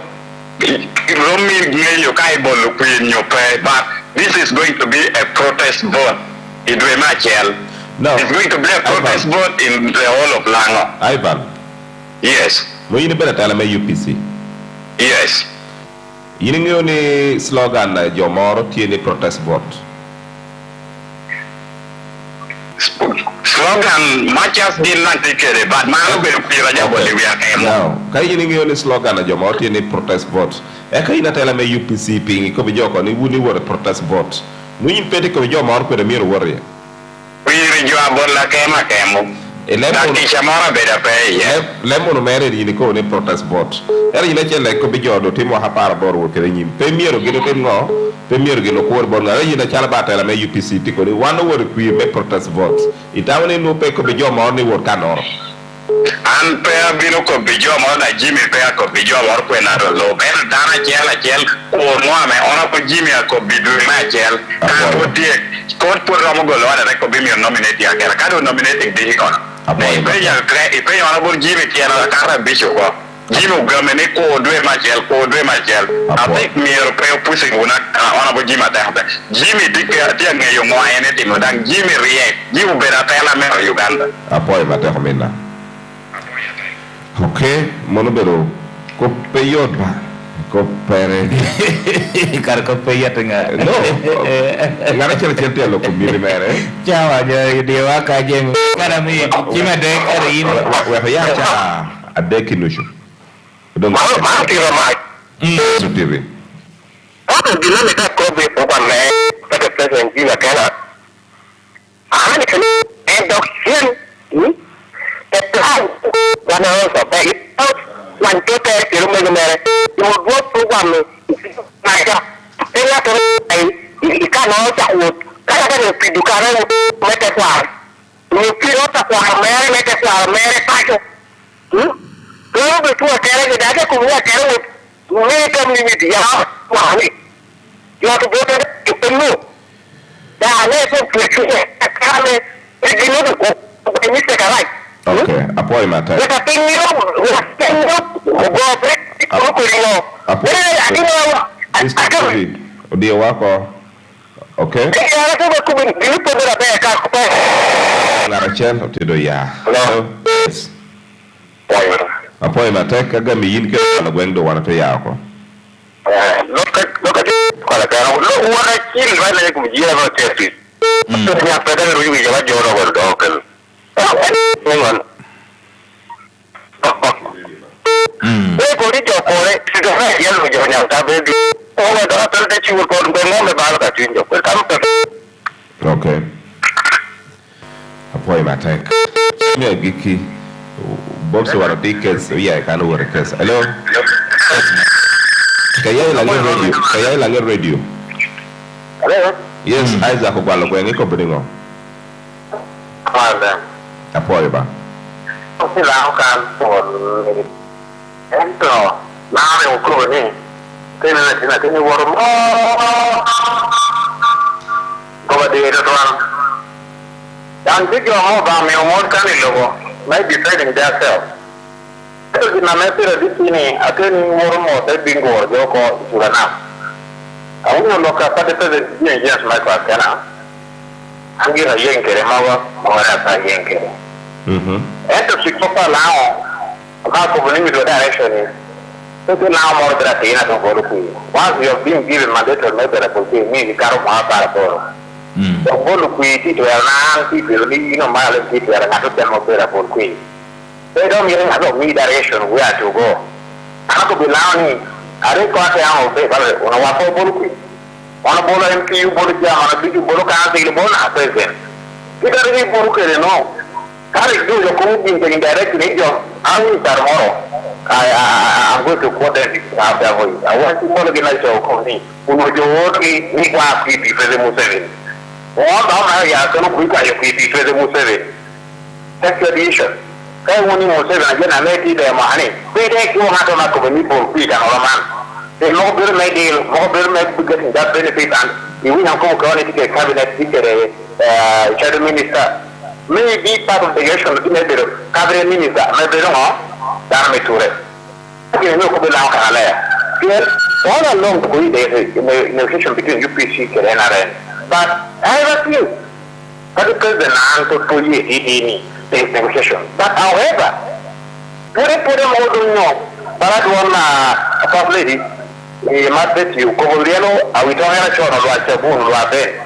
Romi Mayo Kaibolo Queen your pay, but this is going to be a protest vote. It will not tell. No. It's going to be a protest vote in the whole of Lango. Ivan. Yes. Mo yini better tell me UPC. Yes. Yini ngoni slogan na Jomoro tiene protest vote. Slogan matches din lang tikere but malo be pira ja Bolivia kemo. Now, kay yini ngoni slogan na Jomoro tiene protest vote. E kay na tell me UPC pingi ko bijoko ni wuni wore protest vote. Mo yin pete ko Jomoro ko de miro wore. Wiri jo abola kema kemo. chamara beda pe lemon mere ni ko ne protest vote era ni chele ko bijodo timo hapara bor wo kere nyim premier gino tem ngo premier gino ko wor bor ngara yina chala batela me UPC tiko ni wano wor ku me protest vote itawne no pe ko bijo ma ni wor kanor an pe bino ko bijo ma na Jimmy pe ko bijo wor ko na lo ber dana chel ko mo me ona ko Jimmy ko bidu na chel ka ko tie ko por ramo golo ara ko bimi nominate ya ka do nominating di ko Ipe yang orang pun Jimmy tiada karena bisu ko. Jimmy gamene ko dua macel. Tapi mier peo pusing guna orang pun Jimmy ada. Jimmy dia ngayo mau ini tino dan Jimmy react. Jimmy beratela mer Uganda. Apa yang mata kamera? Okay, mana bero? Ko peyot ba? Ko pere. Kar ko peyot enggak? No. Ngara cerita lo ko biri mere. Jawa aja dewa kaje. Karena mi cuma dek hari ini. Wah ya cha adek inushu. Dong. Mati ramai. Sutiri. Apa bila mereka kobe bukan le pada presiden juga kena. Ahani kan endoksin. Tepat. Karena sampai itu lanjut ke rumah mereka. Yang buat program mereka. Dia kan ikan mau cakut. Kalau kan pidukaran mereka kuat. Mungkin otak kuat mereka kuat mereka pasuk. Kalau betul cara kita ada kumpulan cara mereka media wah ni. Dia tu buat penuh. Dah ni tu kerja kami begini tu ini sekarang. Okay, apa yang mata? Kita tinggal, buat apa kuliah. Apa? Dia wako. Okay. Iya, aku berkumpul di beberapa kakak. Ngaracen otido ya. Hello. Yes. Apa yang mata? Kaga miyin ke ala gwendo wana pe yako. Lokat kalau kalau lo wana kiri mana yang kumjia ba testi. Yang pada rujuk jawa joro berdokel. Memang. Kodi jokore sudah ya lo jangan sampai di oh ada terus cium kau dengan lebar kat cium jokore kamu okay apa yang mata ni giki bob so wara tickets ya kan wara kes hello kaya langi radio hello yes Isaac ko gwalo ko ngi ko bedingo ada apa ya ba silakan por ento nare ukro ni kena warum kau dia tu orang dan juga mau bami umur kan ini logo may deciding themselves kalau kita masih di sini akan warum ada bingo joko surana kamu nak lokal pada tu dia jelas mereka kena angin yang kere mawa orang yang kere itu sih apa lau aku boleh minta direction ni itu now more berarti nak boleh kui once you have been given mandate to make a policy ni kalau mau para poro boleh kui itu orang nanti beli ino malah itu orang nak tu mau bela policy they don't mean ada me direction where to go aku bilang ni ada kau yang mau bela orang wapo policy orang bola MPU boleh jangan orang itu boleh kan tidak boleh apa sih kita ini boleh keren no kalau itu yo kumpulan dengan direct ni jo aku termoro I'm going to quote it after I want to follow the night of Connie. Uno Joki, Niqua, Pipi, President Museveni. All down here, I don't quit your Pipi, President Museveni. That's the issue. Kai woni Museveni again, I let it there, money. They take you out of a community for Pete and all man. They no bill may deal, more bill may be getting that benefit, and you will have come to get cabinet secretary, shadow minister. Maybe part of the election, maybe cabinet minister, maybe no. Darme ture. Okay, no ko bilang ka ala. Yes, all along the way there is negotiation between UPC and NRM. But I have you. But because the land to pull you in this negotiation. But however, put them all to know. Para one top lady, must bet you Cogliano, I will tell you on what the boon was there.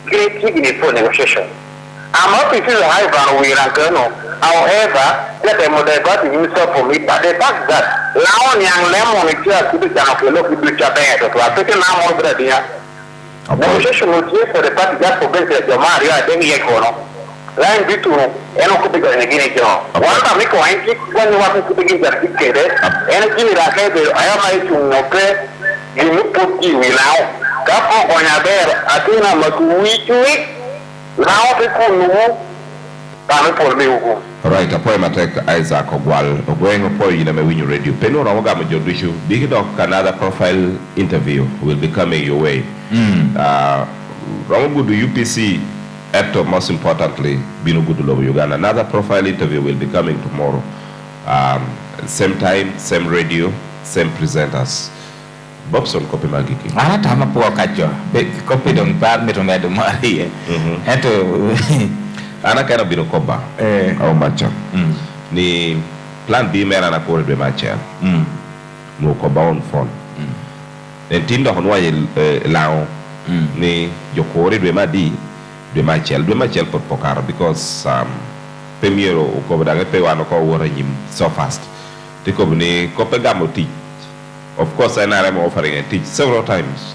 Great significant for negotiation. I'm happy to the high value we are colonel. However, that a model got himself for me, but the fact that now young lemon is just to be done of the local Japan to a certain amount of negotiation will change for the party just for benefit of Mario and then Yakono. lain bitu eno ko bigo ne gini jo wanta mi ko anki when you want to begin to get it eno gini ra ke be aya mai tu no ke gimu poti wilao ka ko konya ber atina makuwi chui lao pe ko nu ta me por mi ugu right apoy matek Isaac Ogwal ogwengo po yina me winyu radio peno na waga mjodishu big dog another profile interview will be coming your way Ramu Gudu UPC Eto, most importantly, Binu Gudulo Uganda. Another profile interview will be coming tomorrow. Same time, same radio, same presenters. Bobson copy magiki. Ana tama po kajo. Copy dong par meto medo mari. Eto ana kana binu koba. Au macha. Ni plan B mera na kore be macha. No koba on phone. Ntindo honwa lao. Ni yokore be madi. De Michael for Pokara because Premiero Kobada Pewano ko him so fast. The company Kopegamo teach. Of course, I am offering and teach several times.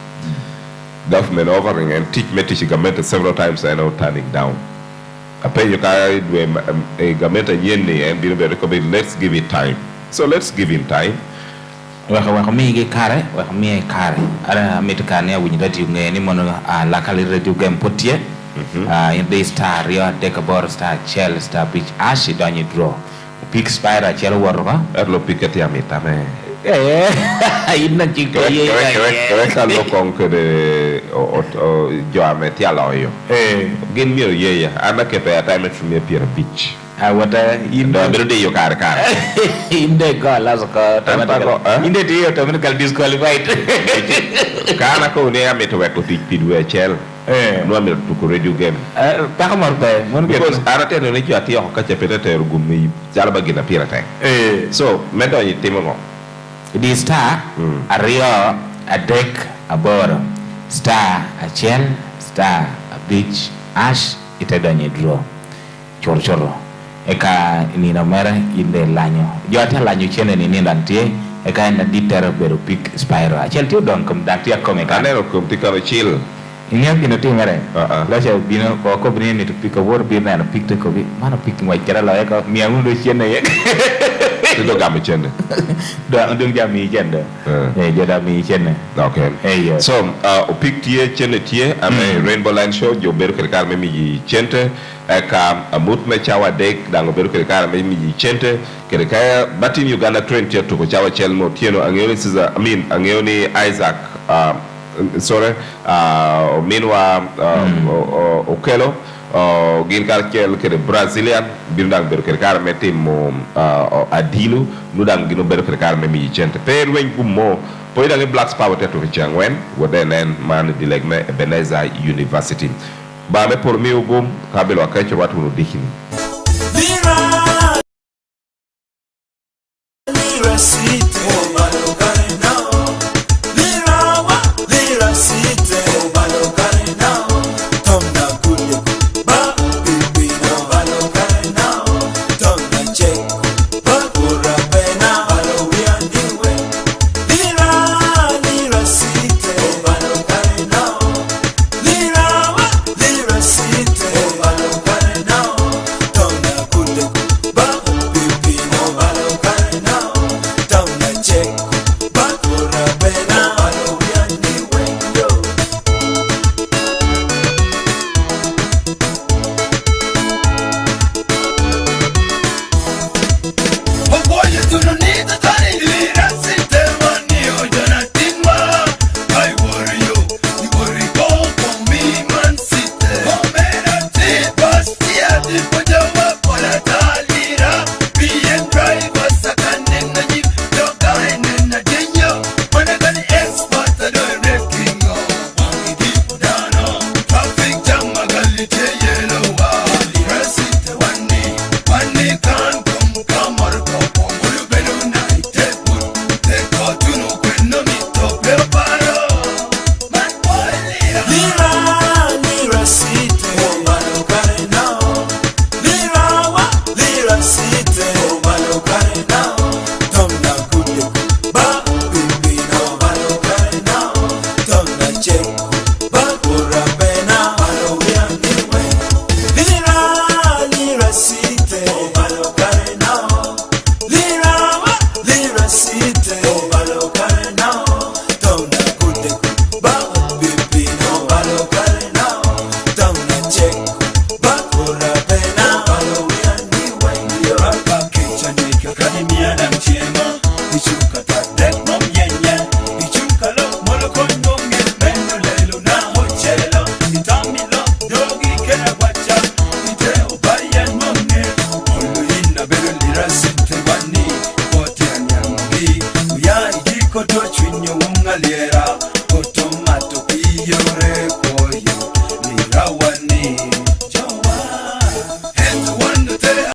Government offering and teach me government several times I know turning down. I pay you carry a government and yene and be very let's give it time. So let's give him time. Wahami kare, wahami kare. Ara mitukania winyidati ungeni mono lakali radio game potie. In the star, Rio, Decabor, star, Shell, star, Beach, Ashi, Donny Draw. Pick Spider, Shell, Warva, Erlo Pickety Amitame. In the Chico, look on the Joametia lawyer. Give me a year, I'm a keep a time from me Pier Beach. I want in the day you car. In the car, Lazo, in the day of Dominical disqualified. Kanako near me to work to teach Pidway Shell. No, I'm to radio game. Because I attend a radio at your Catapeta Gumi, Jalbagina Pirate. So, Medo Timon. The star, a Rio, a deck, a board, star, a shell, star, a beach, ash, it a donny draw. Chorchoro. Eka nina mera in the lanyo. Jota lanyo chene ni nindantie. Eka in the diter beru pick spiral. A shell tu don come dantia come. I never come to come chill. In your pin timere. Let's have been a cobrin to pick a word beer and a pick the coffee. Man of picking white Kerala, Miamundo chene. Don't get gender. Don't get me gender. Okay. Hey, so, pick tier, tier, I'm a rainbow line show, your Berkel Carmemi Chente, a moot me chawa deck, Dango Berkel Carmemi Chente, Kerekaya, but in Uganda train to Kochawa Chelmo, Tieno, Angioni Isaac, sorry, meanwhile, Okelo. Gilkar kel ke Brazilian bindang berkerkar metimo adilu nudang gino berkerkar memi chente per wen gumo poida ngi Black Power teto changwen woden man dilegme Ebenezer University ba me por mi ugum kabelo akacho watu no dikini Down